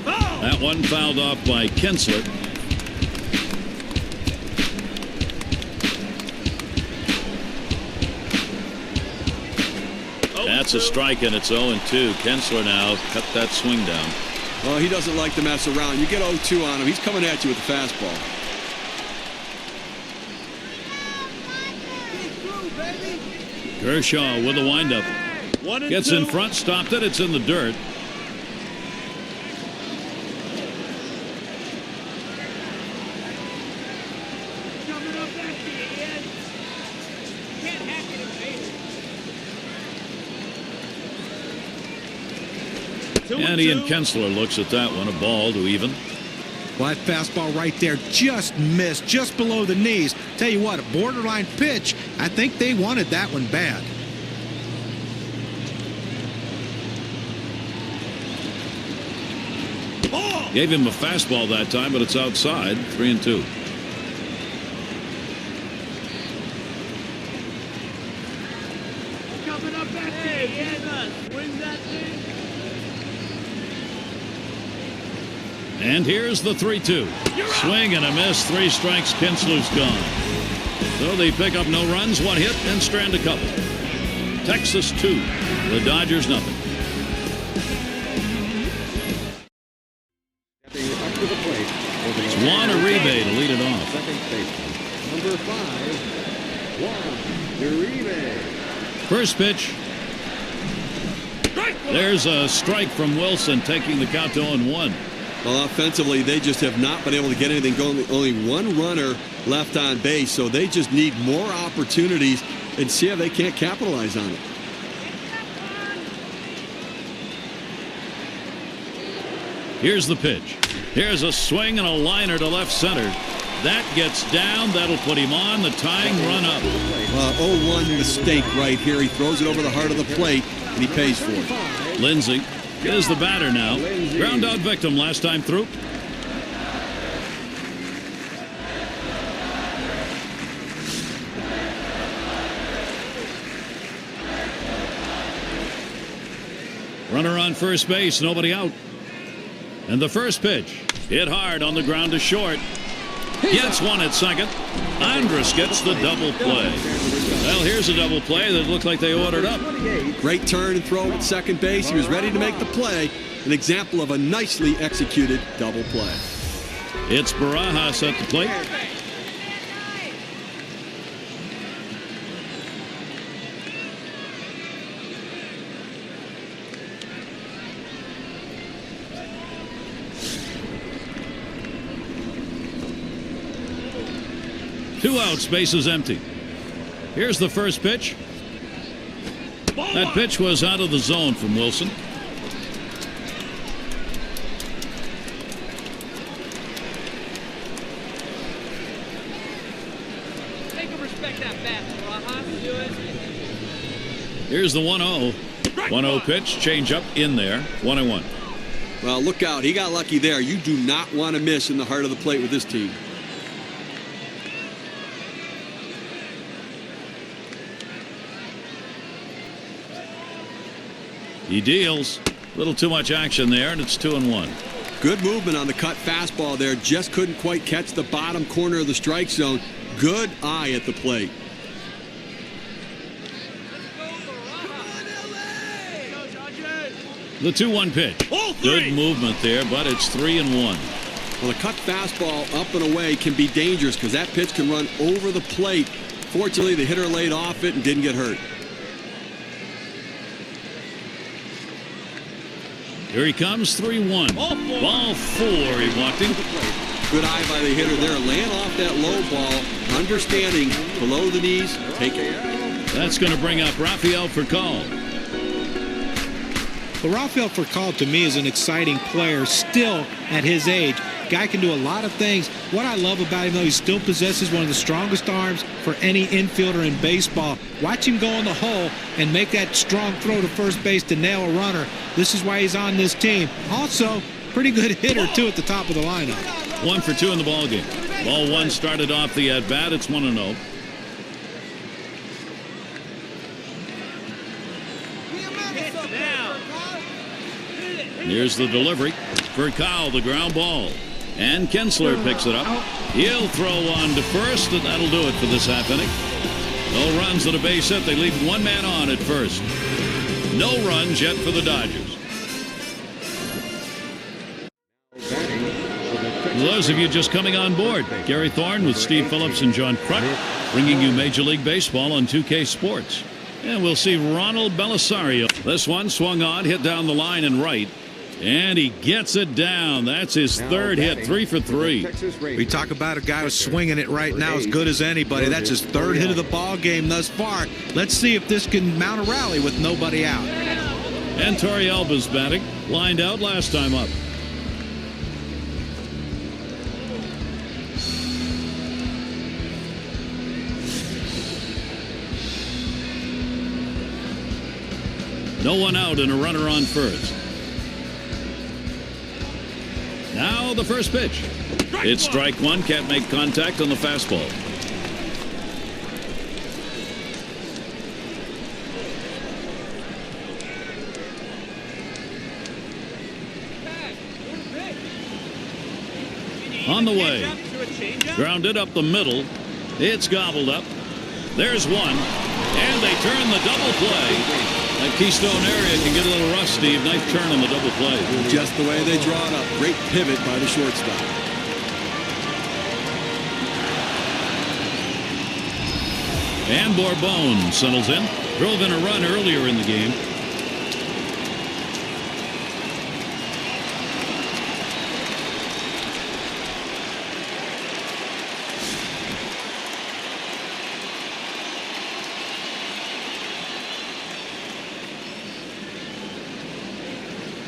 That one fouled off by Kinsler. That's a strike, and it's 0-2. Kinsler now cut that swing down. Well, he doesn't like to mess around. You get 0-2 on him, he's coming at you with the fastball. Kershaw with a windup. Gets in front, stopped it. It's in the dirt. And Ian Kinsler looks at that one, a ball to even. Well, that fastball right there just missed, just below the knees. Tell you what, a borderline pitch. I think they wanted that one bad. Gave him a fastball that time, but it's outside. 3-2. Coming up back here. Swing that thing. And here's the 3-2. Swing and a miss. 3 strikes. Kinsler's gone. So they pick up no runs, 1 hit, and strand a couple. Texas 2. The Dodgers nothing. It's Juan Uribe to lead it off. Second baseman, number 5, Juan Uribe. First pitch. There's a strike from Wilson, taking the count to 0-1. Well, offensively, they just have not been able to get anything going. Only one runner left on base, so they just need more opportunities and see if they can't capitalize on it. Here's the pitch. Here's a swing and a liner to left center. That gets down. That'll put him on the tying run up. 0-1 mistake right here. He throws it over the heart of the plate, and he pays for it. Lindsay is the batter now. Ground out victim last time through. Runner on first base, nobody out. And the first pitch hit hard on the ground to short. Gets one at second. Andrus gets the double play. Well, here's a double play that looked like they ordered up. Great turn and throw at second base. He was ready to make the play. An example of a nicely executed double play. It's Barajas at the plate. Two outs, bases empty. Here's the first pitch. That pitch was out of the zone from Wilson. Take a respect that bat, Barajas. Do it. Here's the 1-0. 1-0 pitch, change up in there. 1-1. Well, look out. He got lucky there. You do not want to miss in the heart of the plate with this team. He deals. A little too much action there, and it's 2-1. Good movement on the cut fastball there. Just couldn't quite catch the bottom corner of the strike zone. Good eye at the plate. The 2-1 pitch. Good movement there, but it's 3-1. Well, a cut fastball up and away can be dangerous because that pitch can run over the plate. Fortunately, the hitter laid off it and didn't get hurt. Here he comes, 3-1. Ball 4, he walked in. Good eye by the hitter there, laying off that low ball, understanding below the knees, take it. That's going to bring up Rafael Furcal. Well, Rafael Furcal to me is an exciting player still at his age. Guy can do a lot of things. What I love about him, though, he still possesses one of the strongest arms for any infielder in baseball. Watch him go in the hole and make that strong throw to first base to nail a runner. This is why he's on this team. Also, pretty good hitter, too, at the top of the lineup. 1 for 2 in the ballgame. Ball 1 started off the at-bat. It's 1-0. Here's the delivery. Furcal, the ground ball. And Kinsler picks it up. He'll throw on to first, and that'll do it for this half inning. No runs and a base hit. They leave one man on at first. No runs yet for the Dodgers. For those of you just coming on board, Gary Thorne with Steve Phillips and John Kruk bringing you Major League Baseball on 2K Sports. And we'll see Ronald Belisario. This one swung on, hit down the line and right. And he gets it down. That's his third hit, 3 for 3. We talk about a guy who's swinging it right now as good as anybody. That's his third hit of the ball game thus far. Let's see if this can mount a rally with nobody out. And Torrealba's batting, lined out last time up. No one out and a runner on first. Now the first pitch. It's strike 1. Can't make contact on the fastball. On the way. Grounded up the middle. It's gobbled up. There's one. And they turn the double play. That Keystone area can get a little rough, Steve. Nice turn on the double play. Just the way they draw it up. Great pivot by the shortstop. And Bourbon settles in. Drove in a run earlier in the game.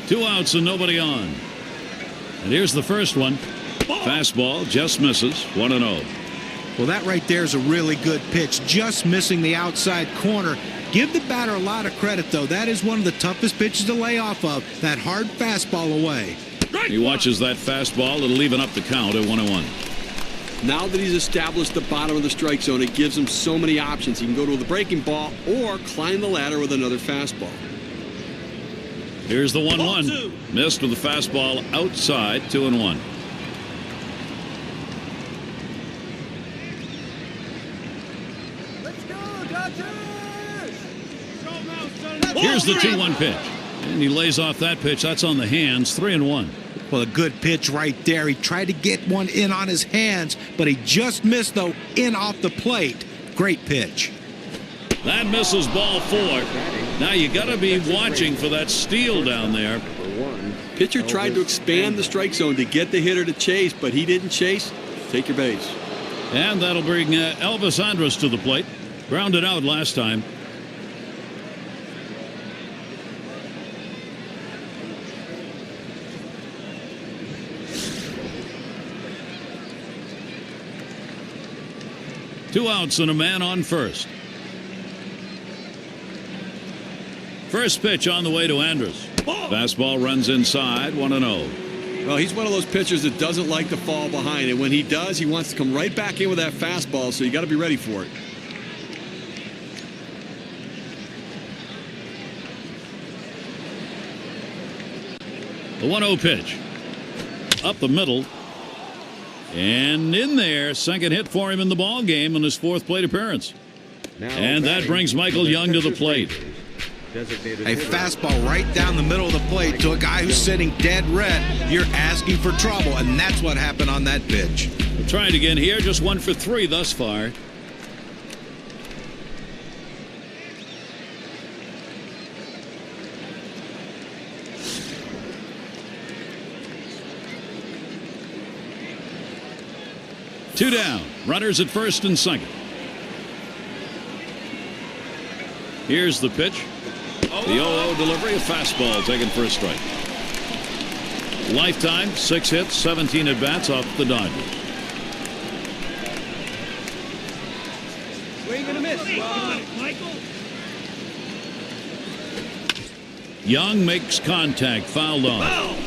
2 outs and nobody on. And here's the first one. Fastball just misses. 1-0. Well, that right there is a really good pitch, just missing the outside corner. Give the batter a lot of credit, though. That is one of the toughest pitches to lay off of, that hard fastball away. He watches that fastball. It'll even up the count at 1-1. Now that he's established the bottom of the strike zone, it gives him so many options. He can go to the breaking ball or climb the ladder with another fastball. Here's the 1-1. Missed with the fastball outside. 2-1. Let's go, Dodgers! Here's the 2-1 pitch. And he lays off that pitch. That's on the hands. 3-1. Well, a good pitch right there. He tried to get one in on his hands, but he just missed, though, in off the plate. Great pitch. That misses ball 4. Now you got to be watching for that steal down there. Pitcher tried to expand the strike zone to get the hitter to chase, but he didn't chase. Take your base. And that'll bring Elvis Andrus to the plate. Grounded out last time. Two outs and a man on first. First pitch on the way to Andrus. Fastball runs inside. 1-0. Well, he's one of those pitchers that doesn't like to fall behind, and when he does, he wants to come right back in with that fastball, so you got to be ready for it. The 1-0 pitch. Up the middle. And in there, second hit for him in the ball game on his 4th plate appearance. And that brings Michael Young to the plate. A fastball right down the middle of the plate to a guy who's sitting dead red. You're asking for trouble, and that's what happened on that pitch. We'll try it again here. Just 1 for 3 thus far. Two down. Runners at first and second. Here's the pitch. The 0-0 delivery, a fastball taken for a strike. Lifetime, 6 hits, 17 at-bats off the Dodgers. Swing and a miss. Michael. Young makes contact, fouled off.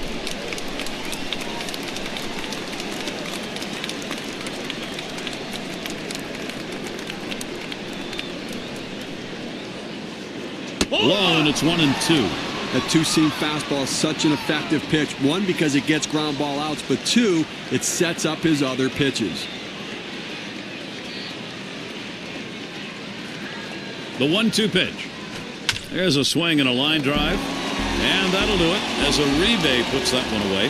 Low, and it's 1-2. That two-seam fastball is such an effective pitch. 1, because it gets ground ball outs, but 2, it sets up his other pitches. The 1-2 pitch. There's a swing and a line drive. And that'll do it as Uribe puts that one away.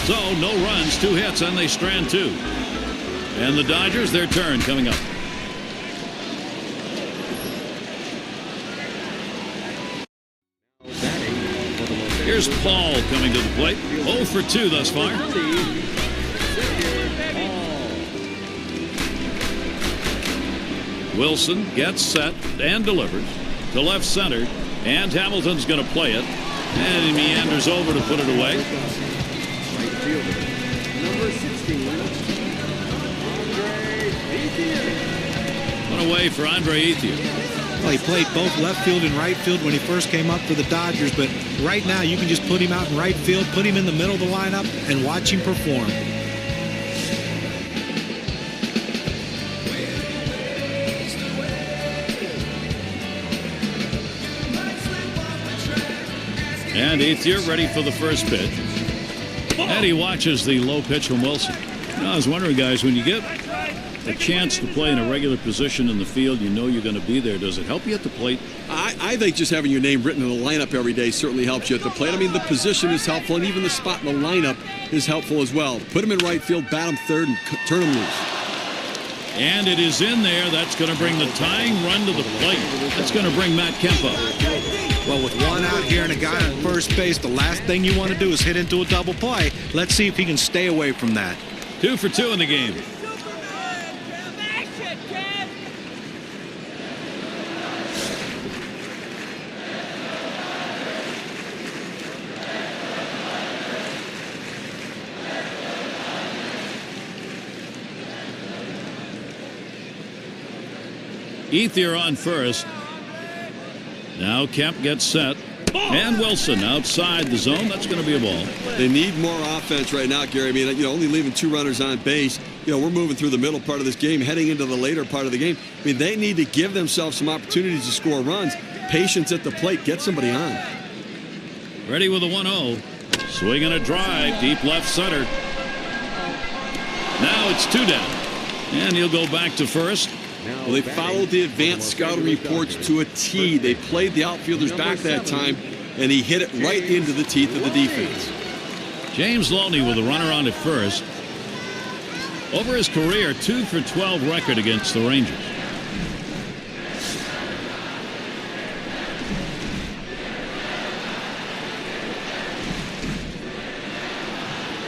So no runs, 2 hits, and they strand 2. And the Dodgers, their turn coming up. Here's Paul coming to the plate. 0 for 2 thus far. Wilson gets set and delivers to left center. And Hamilton's going to play it. And he meanders over to put it away. Right fielder, number 16, Andre Ethier. One away for Andre Ethier. Well, he played both left field and right field when he first came up for the Dodgers, but right now you can just put him out in right field, put him in the middle of the lineup, and watch him perform. And Ethier ready for the first pitch. And he watches the low pitch from Wilson. You know, I was wondering, guys, when you get a chance to play in a regular position in the field, you know you're going to be there. Does it help you at the plate? I think just having your name written in the lineup every day certainly helps you at the plate. I mean, the position is helpful, and even the spot in the lineup is helpful as well. Put him in right field, bat him third, and turn him loose. And it is in there. That's going to bring the tying run to the plate. That's going to bring Matt Kemp up. Well, with 1 out here and a guy on first base, the last thing you want to do is hit into a double play. Let's see if he can stay away from that. 2 for 2 in the game. Ethier on first. Now Kemp gets set. And Wilson outside the zone. That's going to be a ball. They need more offense right now, Gary. I mean, only leaving 2 runners on base. We're moving through the middle part of this game, heading into the later part of the game. I mean, they need to give themselves some opportunities to score runs. Patience at the plate. Get somebody on. Ready with a 1-0. Swinging a drive. Deep left center. Now it's 2 down. And he'll go back to first. Well, they followed the advanced scouting reports to a T. They played the outfielders back that time, and he hit it right into the teeth of the defense. James Loney with a runner on at first. Over his career, 2 for 12 record against the Rangers.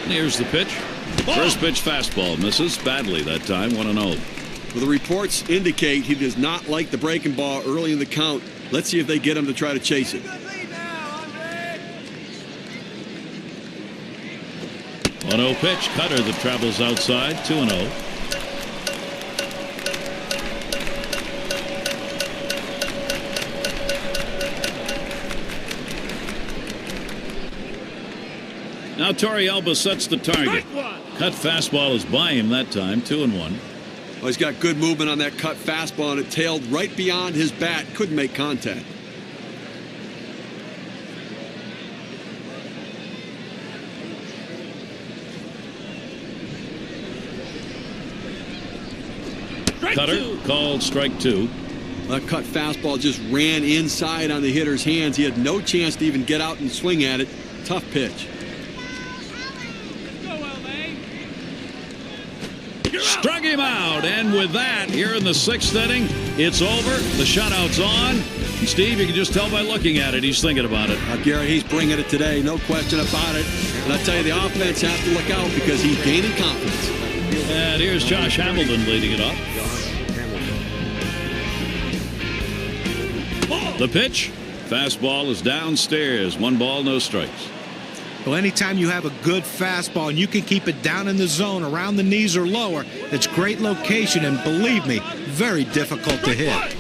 And here's the pitch. First pitch fastball misses badly that time. 1-0. Well, the reports indicate he does not like the breaking ball early in the count. Let's see if they get him to try to chase it. 1-0 pitch. Cutter that travels outside. 2-0. Now Torrealba sets the target. Cut fastball is by him that time. 2-1. Well, he's got good movement on that cut fastball, and it tailed right beyond his bat. Couldn't make contact. Cutter called strike 2. That cut fastball just ran inside on the hitter's hands. He had no chance to even get out and swing at it. Tough pitch. Struck him out, and with that, here in the 6th inning, it's over. The shutout's on. And Steve, you can just tell by looking at it, he's thinking about it. Gary, he's bringing it today, no question about it. And I tell you, the offense has to look out because he's gaining confidence. And here's Josh Hamilton leading it up. The pitch, fastball is downstairs. 1 ball, no strikes. Well, anytime you have a good fastball and you can keep it down in the zone around the knees or lower, it's great location and, believe me, very difficult to hit.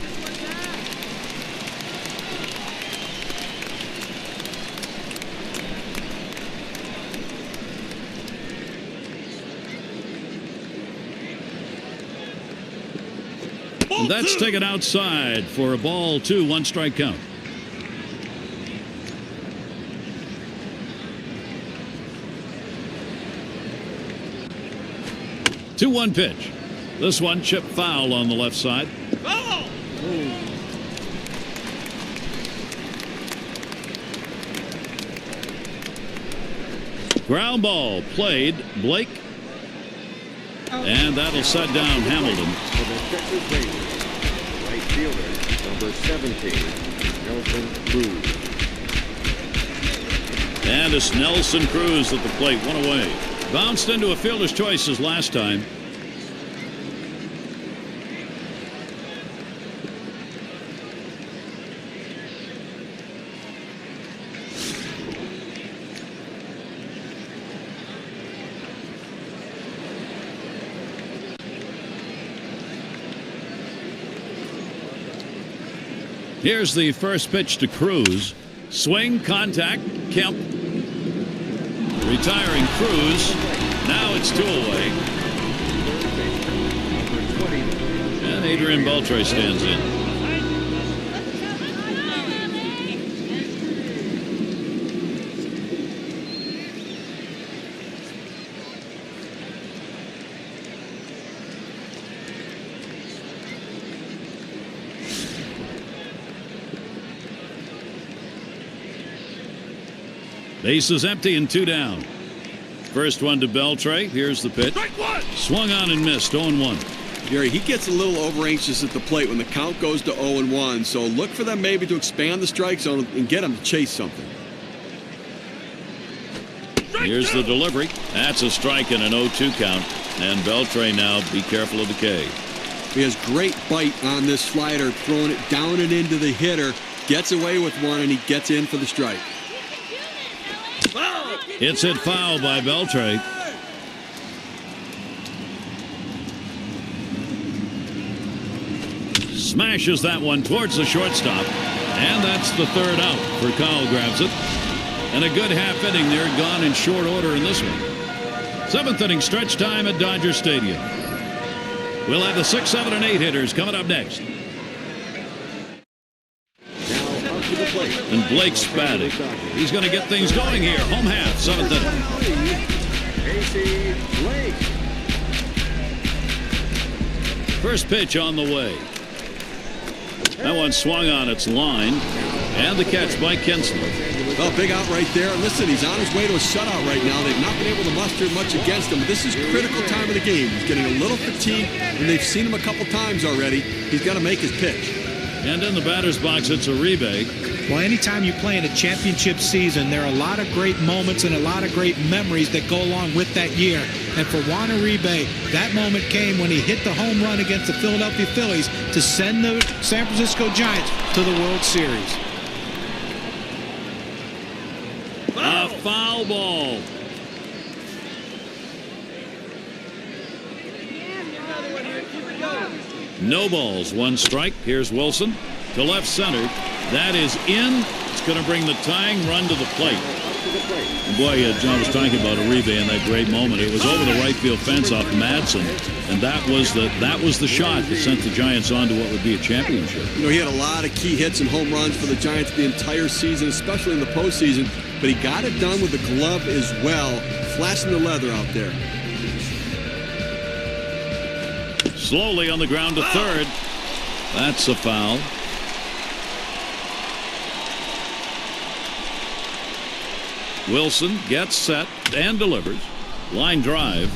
And that's taken outside for a ball 2, 1 strike count. Two 2-1 pitch. This one chip foul on the left side. Ground ball played. Blake. And that'll set down Hamilton. For the Texas Rangers, right fielder, number 17, Nelson Cruz. And it's Nelson Cruz at the plate, 1 away. Bounced into a fielder's choices last time. Here's the first pitch to Cruz. Swing, contact, Kemp. Retiring Cruz. Now it's 2 away. And Adrian Beltre stands in. Base is empty and 2 down. First one to Beltre. Here's the pitch. Swung on and missed. 0-1. Gary, he gets a little over anxious at the plate when the count goes to 0-1. So look for them maybe to expand the strike zone and get him to chase something. Here's the delivery. That's a strike and an 0-2 count. And Beltre now be careful of the K. He has great bite on this slider, throwing it down and into the hitter. Gets away with one, and he gets in for the strike. It's hit foul by Beltre. Smashes that one towards the shortstop. And that's the third out. Furcal grabs it. And a good half inning there, gone in short order in this one. Seventh inning stretch time at Dodger Stadium. We'll have the 6, 7, and 8 hitters coming up next. And Blake's batting. He's going to get things going here. Home half, 7th inning. First pitch on the way. That one swung on its line. And the catch by Kinsler. Well, big out right there. Listen, he's on his way to a shutout right now. They've not been able to muster much against him. But this is critical time of the game. He's getting a little fatigued, and they've seen him a couple times already. He's got to make his pitch. And in the batter's box, it's Uribe. Well, anytime you play in a championship season, there are a lot of great moments and a lot of great memories that go along with that year. And for Juan Uribe, that moment came when he hit the home run against the Philadelphia Phillies to send the San Francisco Giants to the World Series. A foul ball. No balls, 1 strike. Here's Wilson to left center. That is in. It's going to bring the tying run to the plate. And boy, John was talking about Uribe in that great moment. It was over the right field fence off Madsen, and that was the shot that sent the Giants on to what would be a championship. You know, he had a lot of key hits and home runs for the Giants the entire season, especially in the postseason. But he got it done with the glove as well, flashing the leather out there. Slowly on the ground to third. That's a foul. Wilson gets set and delivers. Line drive.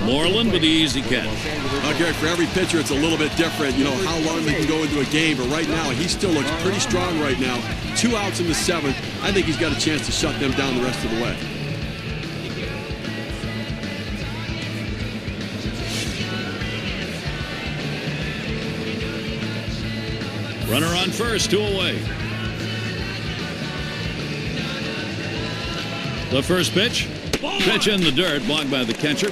Moreland with the easy catch. Okay, for every pitcher, it's a little bit different. You know, how long they can go into a game. But right now, he still looks pretty strong right now. 2 outs in the 7th. I think he's got a chance to shut them down the rest of the way. Runner on first, 2 away. The first pitch. Pitch in the dirt, blocked by the catcher.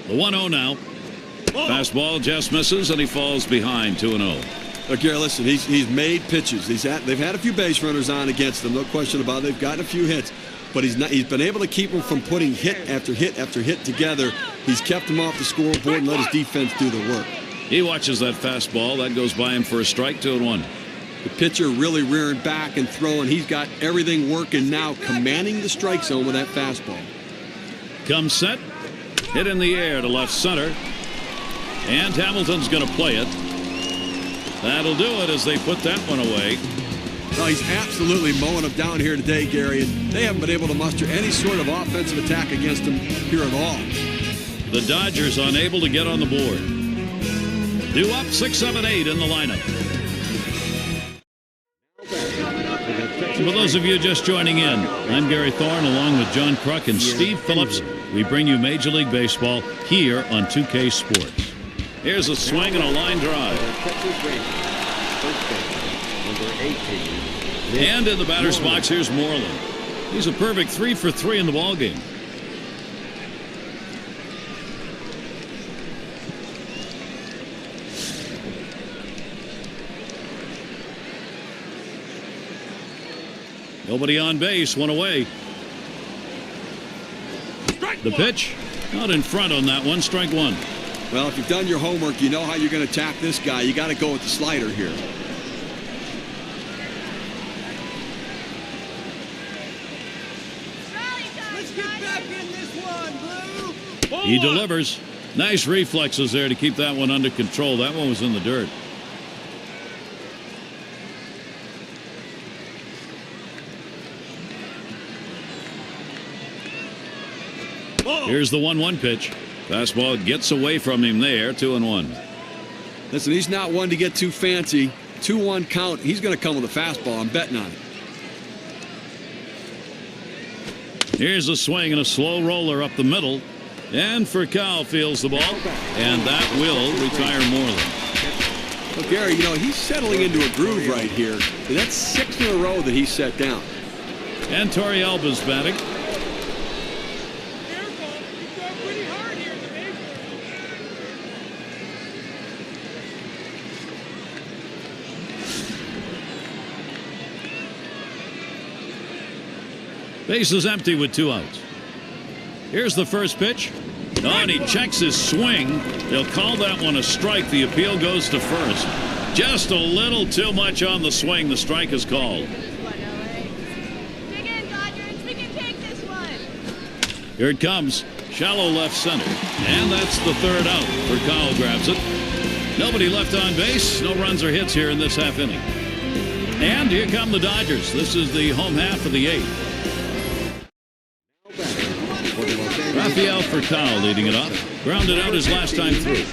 The 1-0 now. Fastball just misses, and he falls behind 2-0. Look, Gary, listen, he's made pitches. They've had a few base runners on against them, no question about it. They've gotten a few hits, but he's been able to keep them from putting hit after hit after hit together. He's kept them off the scoreboard and let his defense do the work. He watches that fastball. That goes by him for a strike, 2-1. The pitcher really rearing back and throwing. He's got everything working now, commanding the strike zone with that fastball. Comes set. Hit in the air to left center. And Hamilton's going to play it. That'll do it as they put that one away. Well, he's absolutely mowing them down here today, Gary, and they haven't been able to muster any sort of offensive attack against him here at all. The Dodgers unable to get on the board. Due up 6, 7, 8 in the lineup. For those of you just joining in, I'm Gary Thorne along with John Kruk and Steve Phillips. We bring you Major League Baseball here on 2K Sports. Here's a swing and a line drive. And in the batter's box, here's Moreland. He's a perfect 3 for 3 in the ballgame. Nobody on base, 1 away. The pitch, out in front on that one, strike 1. Well, if you've done your homework, you know how you're going to attack this guy. You got to go with the slider here. Let's get back in this one, Blue. He delivers. Nice reflexes there to keep that one under control. That one was in the dirt. Here's the 1-1 pitch. Fastball gets away from him there, 2-1. Listen, he's not one to get too fancy. 2-1 count. He's going to come with a fastball. I'm betting on it. Here's a swing and a slow roller up the middle. And Furcal fields the ball. And that will retire Moreland. Well, Gary, he's settling into a groove right here. And that's 6 in a row that he's set down. And Torrealba's batting. Careful. You throw pretty hard here in the majors. Base is empty with 2 outs. Here's the first pitch. Oh, and he checks his swing. They'll call that one a strike. The appeal goes to first. Just a little too much on the swing. The strike is called. Dig in, Dodgers. We can take this one. Here it comes. Shallow left center. And that's the 3rd out. Furcal grabs it. Nobody left on base. No runs or hits here in this half inning. And here come the Dodgers. This is the home half of the 8th. Rafael Furcal leading it off. Grounded out his last time through.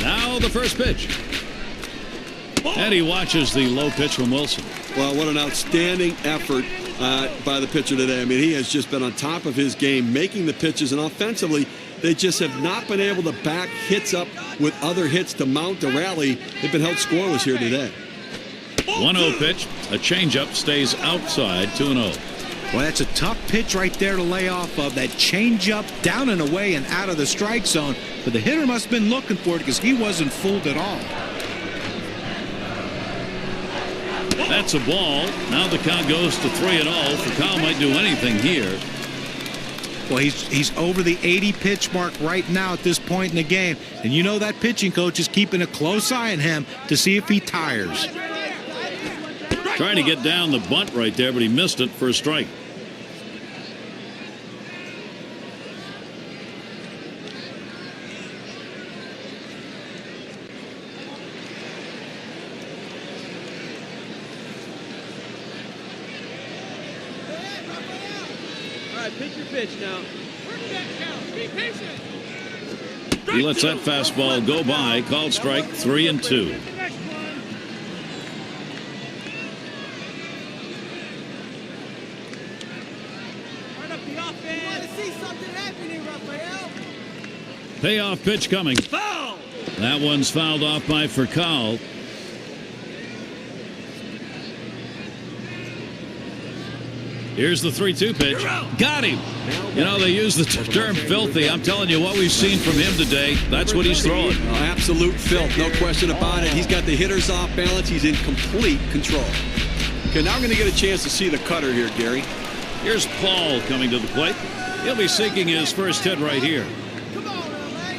Now the first pitch. And he watches the low pitch from Wilson. Well, what an outstanding effort by the pitcher today. I mean, he has just been on top of his game, making the pitches, and offensively, they just have not been able to back hits up with other hits to mount the rally. They've been held scoreless here today. 1-0 pitch. A changeup stays outside. 2-0. Well, that's a tough pitch right there to lay off of. That changeup down and away and out of the strike zone. But the hitter must have been looking for it because he wasn't fooled at all. That's a ball. Now the count goes to 3-0. Furcal might do anything here. Well, he's over the 80 pitch mark right now at this point in the game. And you know that pitching coach is keeping a close eye on him to see if he tires. Trying to get down the bunt right there, but he missed it for a strike. All right, pitch your pitch now. Work that count. Be patient. He lets that fastball go by. Called strike. 3-2. Next one. Start up the offense. Want to see something happening, Rafael? Payoff pitch coming. Foul. That one's fouled off by Furcal. Here's the 3-2 pitch. Got him. They use the term filthy. I'm telling you what we've seen from him today. That's what he's throwing. Absolute filth, no question about it. He's got the hitters off balance. He's in complete control. Okay, now we're going to get a chance to see the cutter here, Gary. Here's Paul coming to the plate. He'll be seeking his first hit right here. Come on, LA.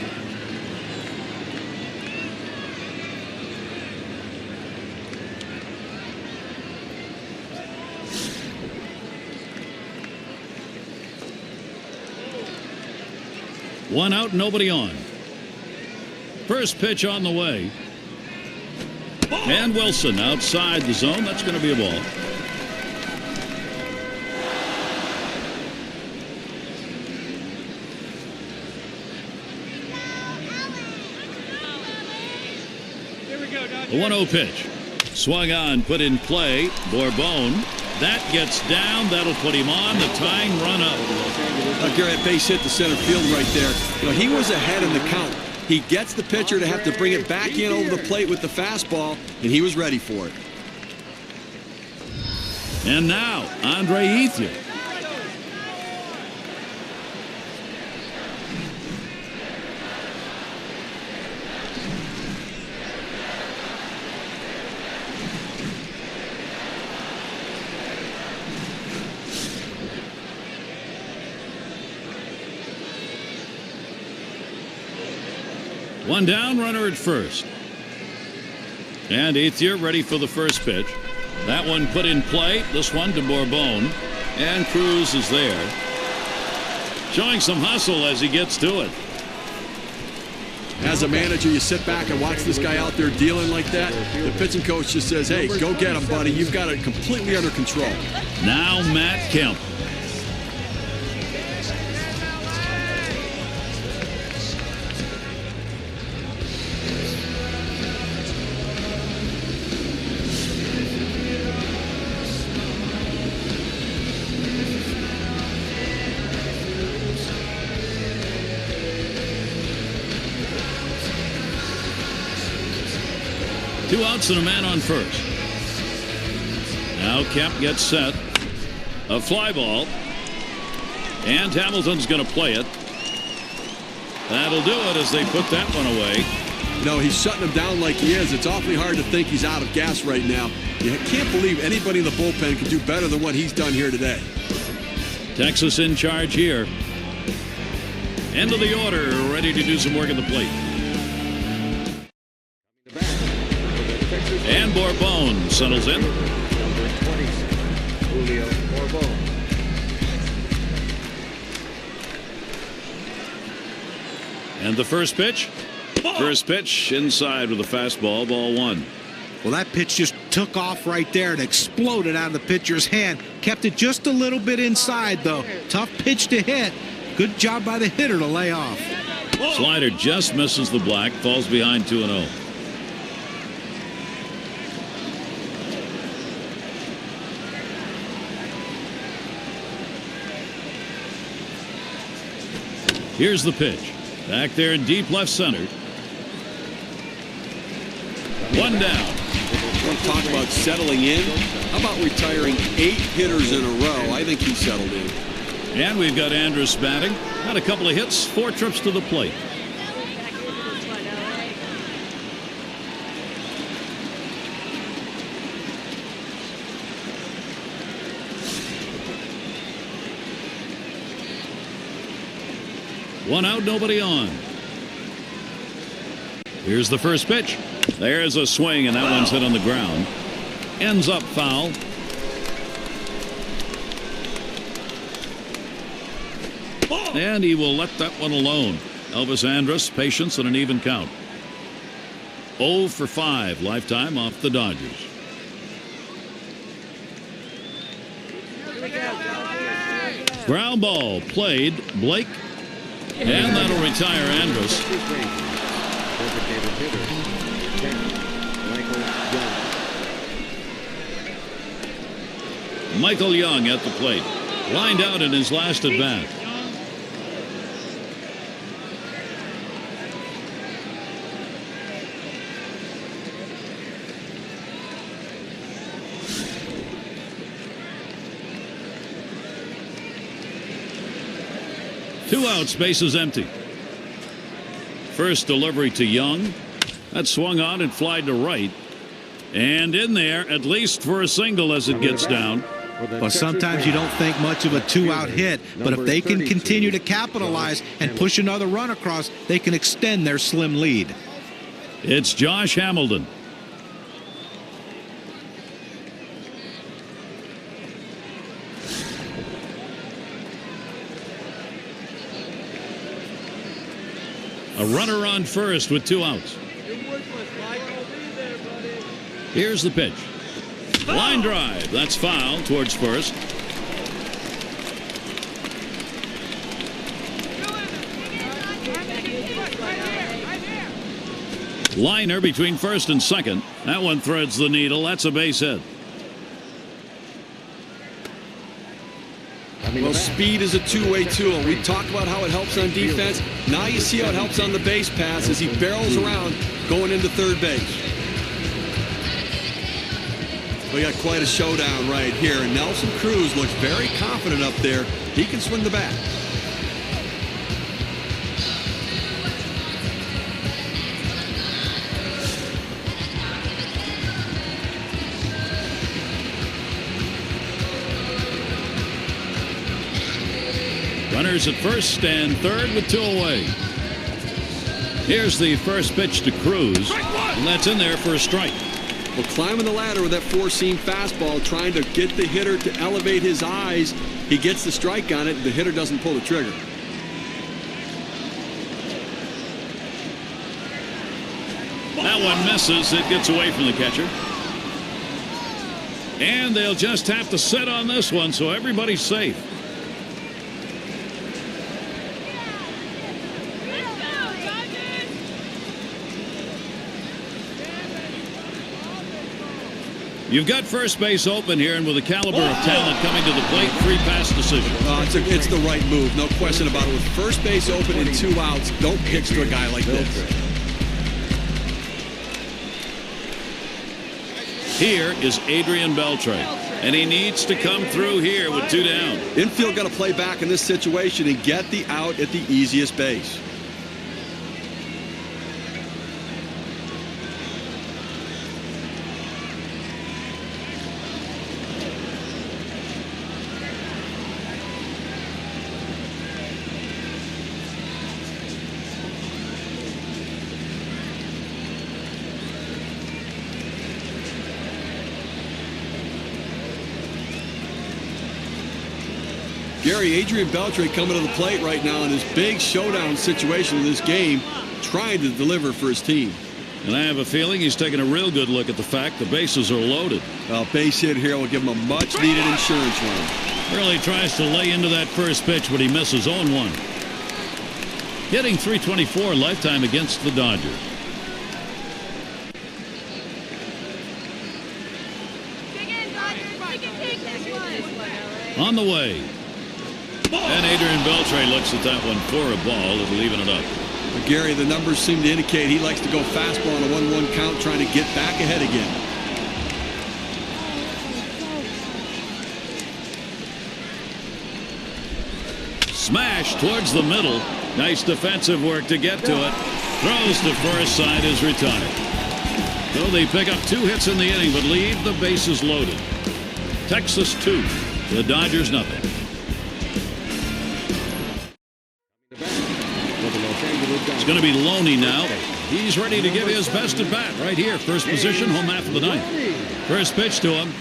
1 out, nobody on. First pitch on the way. And Wilson outside the zone. That's going to be a ball. Here we go, Dodgers. A 1-0 pitch. Swung on, put in play. Bourbon. That gets down. That'll put him on. The tying run up. Gary, that base hit the center field right there. He was ahead in the count. He gets the pitcher to have to bring it back in over the plate with the fastball, and he was ready for it. And now, Andre Ethier. One down, runner at first. And Ethier ready for the first pitch. That one put in play. This one to Bourbon. And Cruz is there. Showing some hustle as he gets to it. As a manager, you sit back and watch this guy out there dealing like that. The pitching coach just says, hey, go get him, buddy. You've got it completely under control. Now Matt Kemp. 2 outs and a man on first. Now Kemp gets set. A fly ball. And Hamilton's going to play it. That'll do it as they put that one away. You know, he's shutting him down like he is. It's awfully hard to think he's out of gas right now. You can't believe anybody in the bullpen can do better than what he's done here today. Texas in charge here. End of the order, ready to do some work at the plate. And Bourbon settles in. Number 26, Julio Bourbon. And the first pitch. First pitch inside with a fastball, ball 1. Well, that pitch just took off right there and exploded out of the pitcher's hand. Kept it just a little bit inside, though. Tough pitch to hit. Good job by the hitter to lay off. Slider just misses the black, falls behind 2-0. Here's the pitch. Back there in deep left center. 1 down. Want to talk about settling in? How about retiring 8 hitters in a row? I think he settled in. And we've got Andrus batting. Had a couple of hits, 4 trips to the plate. One out, nobody on. Here's the first pitch. There's a swing, and that one's hit on the ground. Ends up foul. And he will let that one alone. Elvis Andrus, patience and an even count. 0 for 5 lifetime off the Dodgers. Ground ball played. Blake. And that'll retire Andrus. Designated hitter, Michael Young at the plate. Lined out in his last at bat. Two outs, bases empty. First delivery to Young. That swung on and flied to right. And in there, at least for a single as it gets down. Well, sometimes you don't think much of a 2-out hit, but if they can continue to capitalize and push another run across, they can extend their slim lead. It's Josh Hamilton. A runner on first with 2 outs. Here's the pitch. Line drive. That's foul towards first. Liner between first and second. That one threads the needle. That's a base hit. Well, speed is a two-way tool. We talked about how it helps on defense. Now you see how it helps on the base pass as he barrels around going into third base. We got quite a showdown right here. And Nelson Cruz looks very confident up there. He can swing the bat. Runners at first and third with 2 away. Here's the first pitch to Cruz. And that's in there for a strike. Well, climbing the ladder with that four-seam fastball, trying to get the hitter to elevate his eyes. He gets the strike on it. The hitter doesn't pull the trigger. That one misses. It gets away from the catcher. And they'll just have to sit on this one, so everybody's safe. You've got first base open here, and with the caliber of talent coming to the plate, 3-pass decision. It's the right move, no question about it. With first base open and 2 outs, don't pitch to a guy like this. Here is Adrian Beltre, and he needs to come through here with 2 down. Infield got to play back in this situation and get the out at the easiest base. Gary, Adrian Beltre coming to the plate right now in this big showdown situation in this game, trying to deliver for his team. And I have a feeling he's taking a real good look at the fact the bases are loaded. Well, base hit here will give him a much-needed insurance run. Really tries to lay into that first pitch, but he misses 0-1. Hitting .324 lifetime against the Dodgers. Dig in, Dodgers. We can take this one. On the way. And Adrian Beltre looks at that one for a ball. It'll even it up. But Gary, the numbers seem to indicate he likes to go fastball on a 1-1 count, trying to get back ahead again. Smash towards the middle. Nice defensive work to get to it. Throws to first, side is retired. So they pick up 2 hits in the inning, but leave the bases loaded. Texas 2, the Dodgers nothing. It's going to be Loney now. He's ready to give his best at bat right here. First position, home half of the ninth. First pitch to him.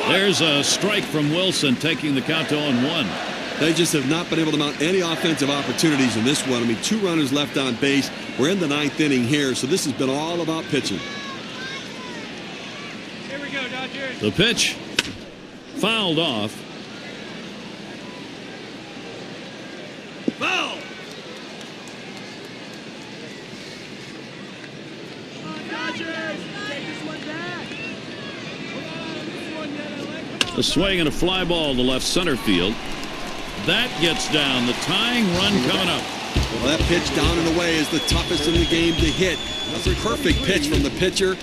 There's a strike from Wilson, taking the count to 0-1. They just have not been able to mount any offensive opportunities in this one. I mean, 2 runners left on base. We're in the 9th inning here, so this has been all about pitching. Here we go, Dodgers. The pitch fouled off. Foul! A swing and a fly ball to left center field. That gets down. The tying run coming up. Well, that pitch down and away is the toughest in the game to hit. That's a perfect pitch from the pitcher.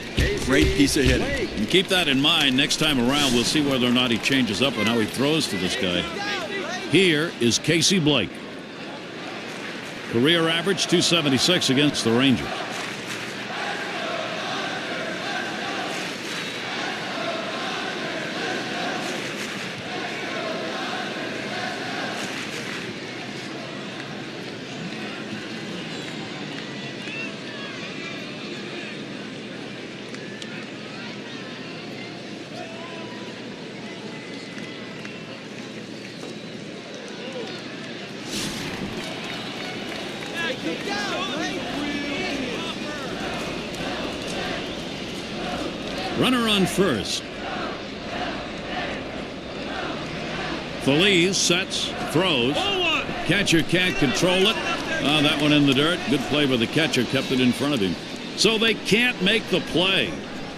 Great piece of hitting. And keep that in mind. Next time around, we'll see whether or not he changes up on how he throws to this guy. Here is Casey Blake. Career average .276 against the Rangers. Runner on first. Feliz sets, throws. Catcher can't control it. That one in the dirt. Good play by the catcher, kept it in front of him. So they can't make the play.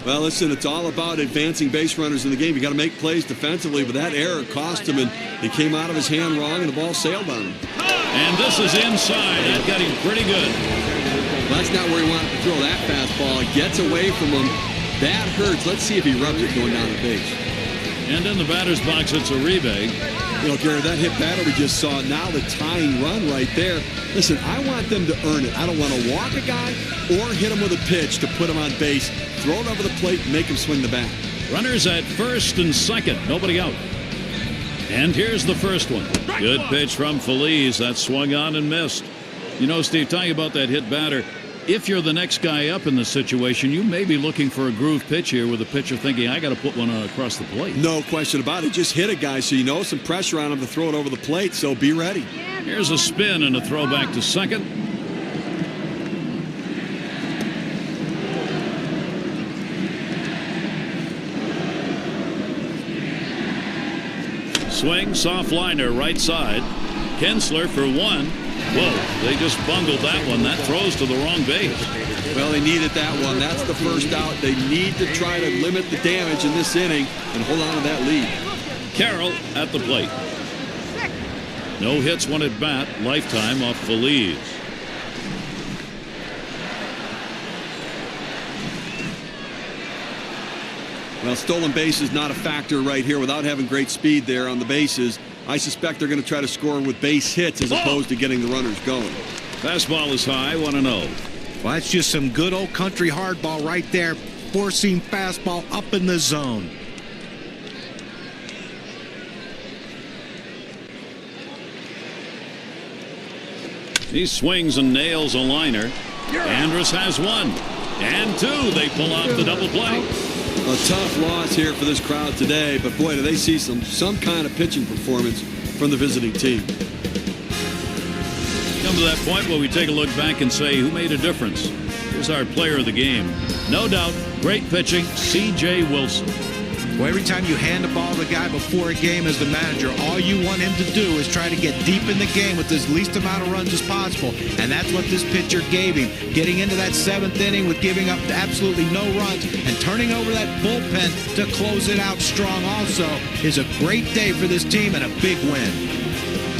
Well, listen, it's all about advancing base runners in the game. You got to make plays defensively, but that error cost him, and he came out of his hand wrong, and the ball sailed on him. And this is inside. That got him pretty good. Well, that's not where he wanted to throw that fastball. It gets away from him. That hurts. Let's see if he rubs it going down the base. And in the batter's box, it's Uribe. You know, Gary, that hit batter we just saw, now the tying run right there. Listen, I want them to earn it. I don't want to walk a guy or hit him with a pitch to put him on base. Throw it over the plate and make him swing the bat. Runners at first and second. Nobody out. And here's the first one. Good pitch from Feliz. That swung on and missed. You know, Steve, talking about that hit batter, if you're the next guy up in the situation, you may be looking for a groove pitch here with the pitcher thinking, I got to put one across the plate. No question about it. Just hit a guy so you know some pressure on him to throw it over the plate, so be ready. Here's a spin and a throw back to second. Swing, soft liner, right side. Kinsler for 1. Whoa, they just bungled that one. That throws to the wrong base. Well, they needed that one. That's the first out. They need to try to limit the damage in this inning and hold on to that lead. Carroll at the plate. No hits, 1 at bat, lifetime off Feliz. Well, stolen base is not a factor right here. Without having great speed there on the bases, I suspect they're going to try to score with base hits as opposed to getting the runners going. Fastball is high, 1-0. Well, that's just some good old country hardball right there. Four-seam fastball up in the zone. He swings and nails a liner. Andrus has one. And two. They pull off the double play. A tough loss here for this crowd today, but boy, do they see some kind of pitching performance from the visiting team. Come to that point where we take a look back and say, who made a difference? Here's our player of the game. No doubt, great pitching, C.J. Wilson. Well, every time you hand the ball to the guy before a game as the manager, all you want him to do is try to get deep in the game with as least amount of runs as possible. And that's what this pitcher gave him. Getting into that seventh inning with giving up absolutely no runs and turning over that bullpen to close it out strong also is a great day for this team and a big win.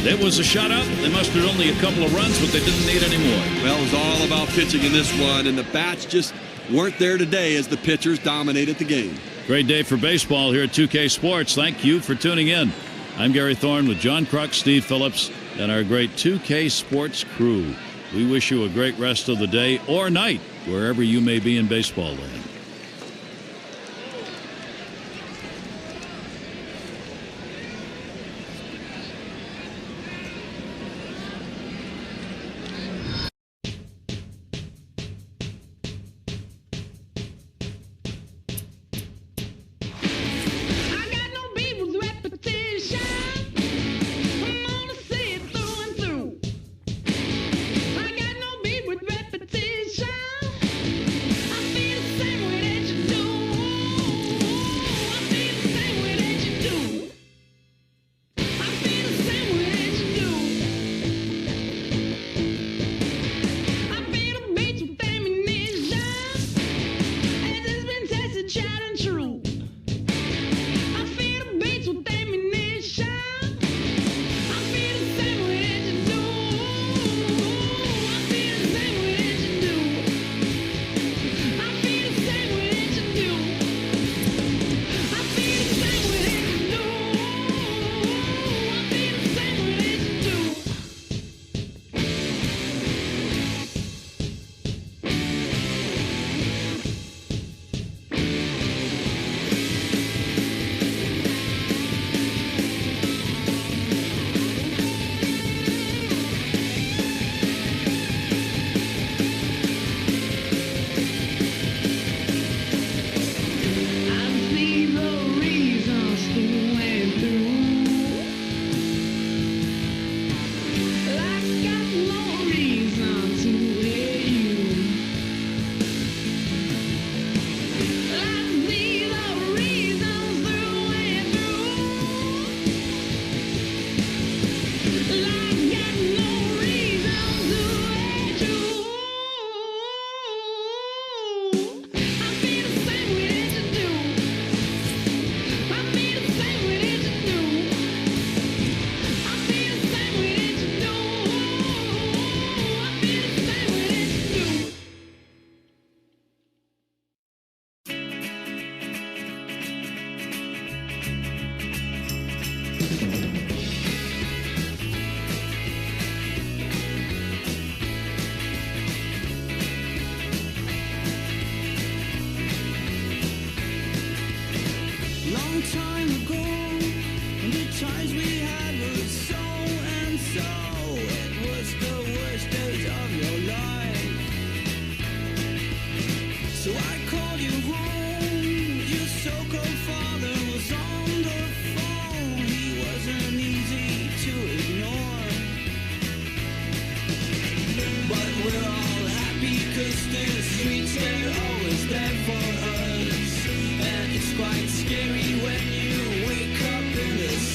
It was a shutout. They mustered only a couple of runs, but they didn't need any more. Well, it was all about pitching in this one, and the bats just weren't there today as the pitchers dominated the game. Great day for baseball here at 2K Sports. Thank you for tuning in. I'm Gary Thorne with John Kruk, Steve Phillips, and our great 2K Sports crew. We wish you a great rest of the day or night, wherever you may be in baseball land.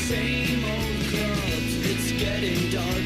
Same old clubs, it's getting dark.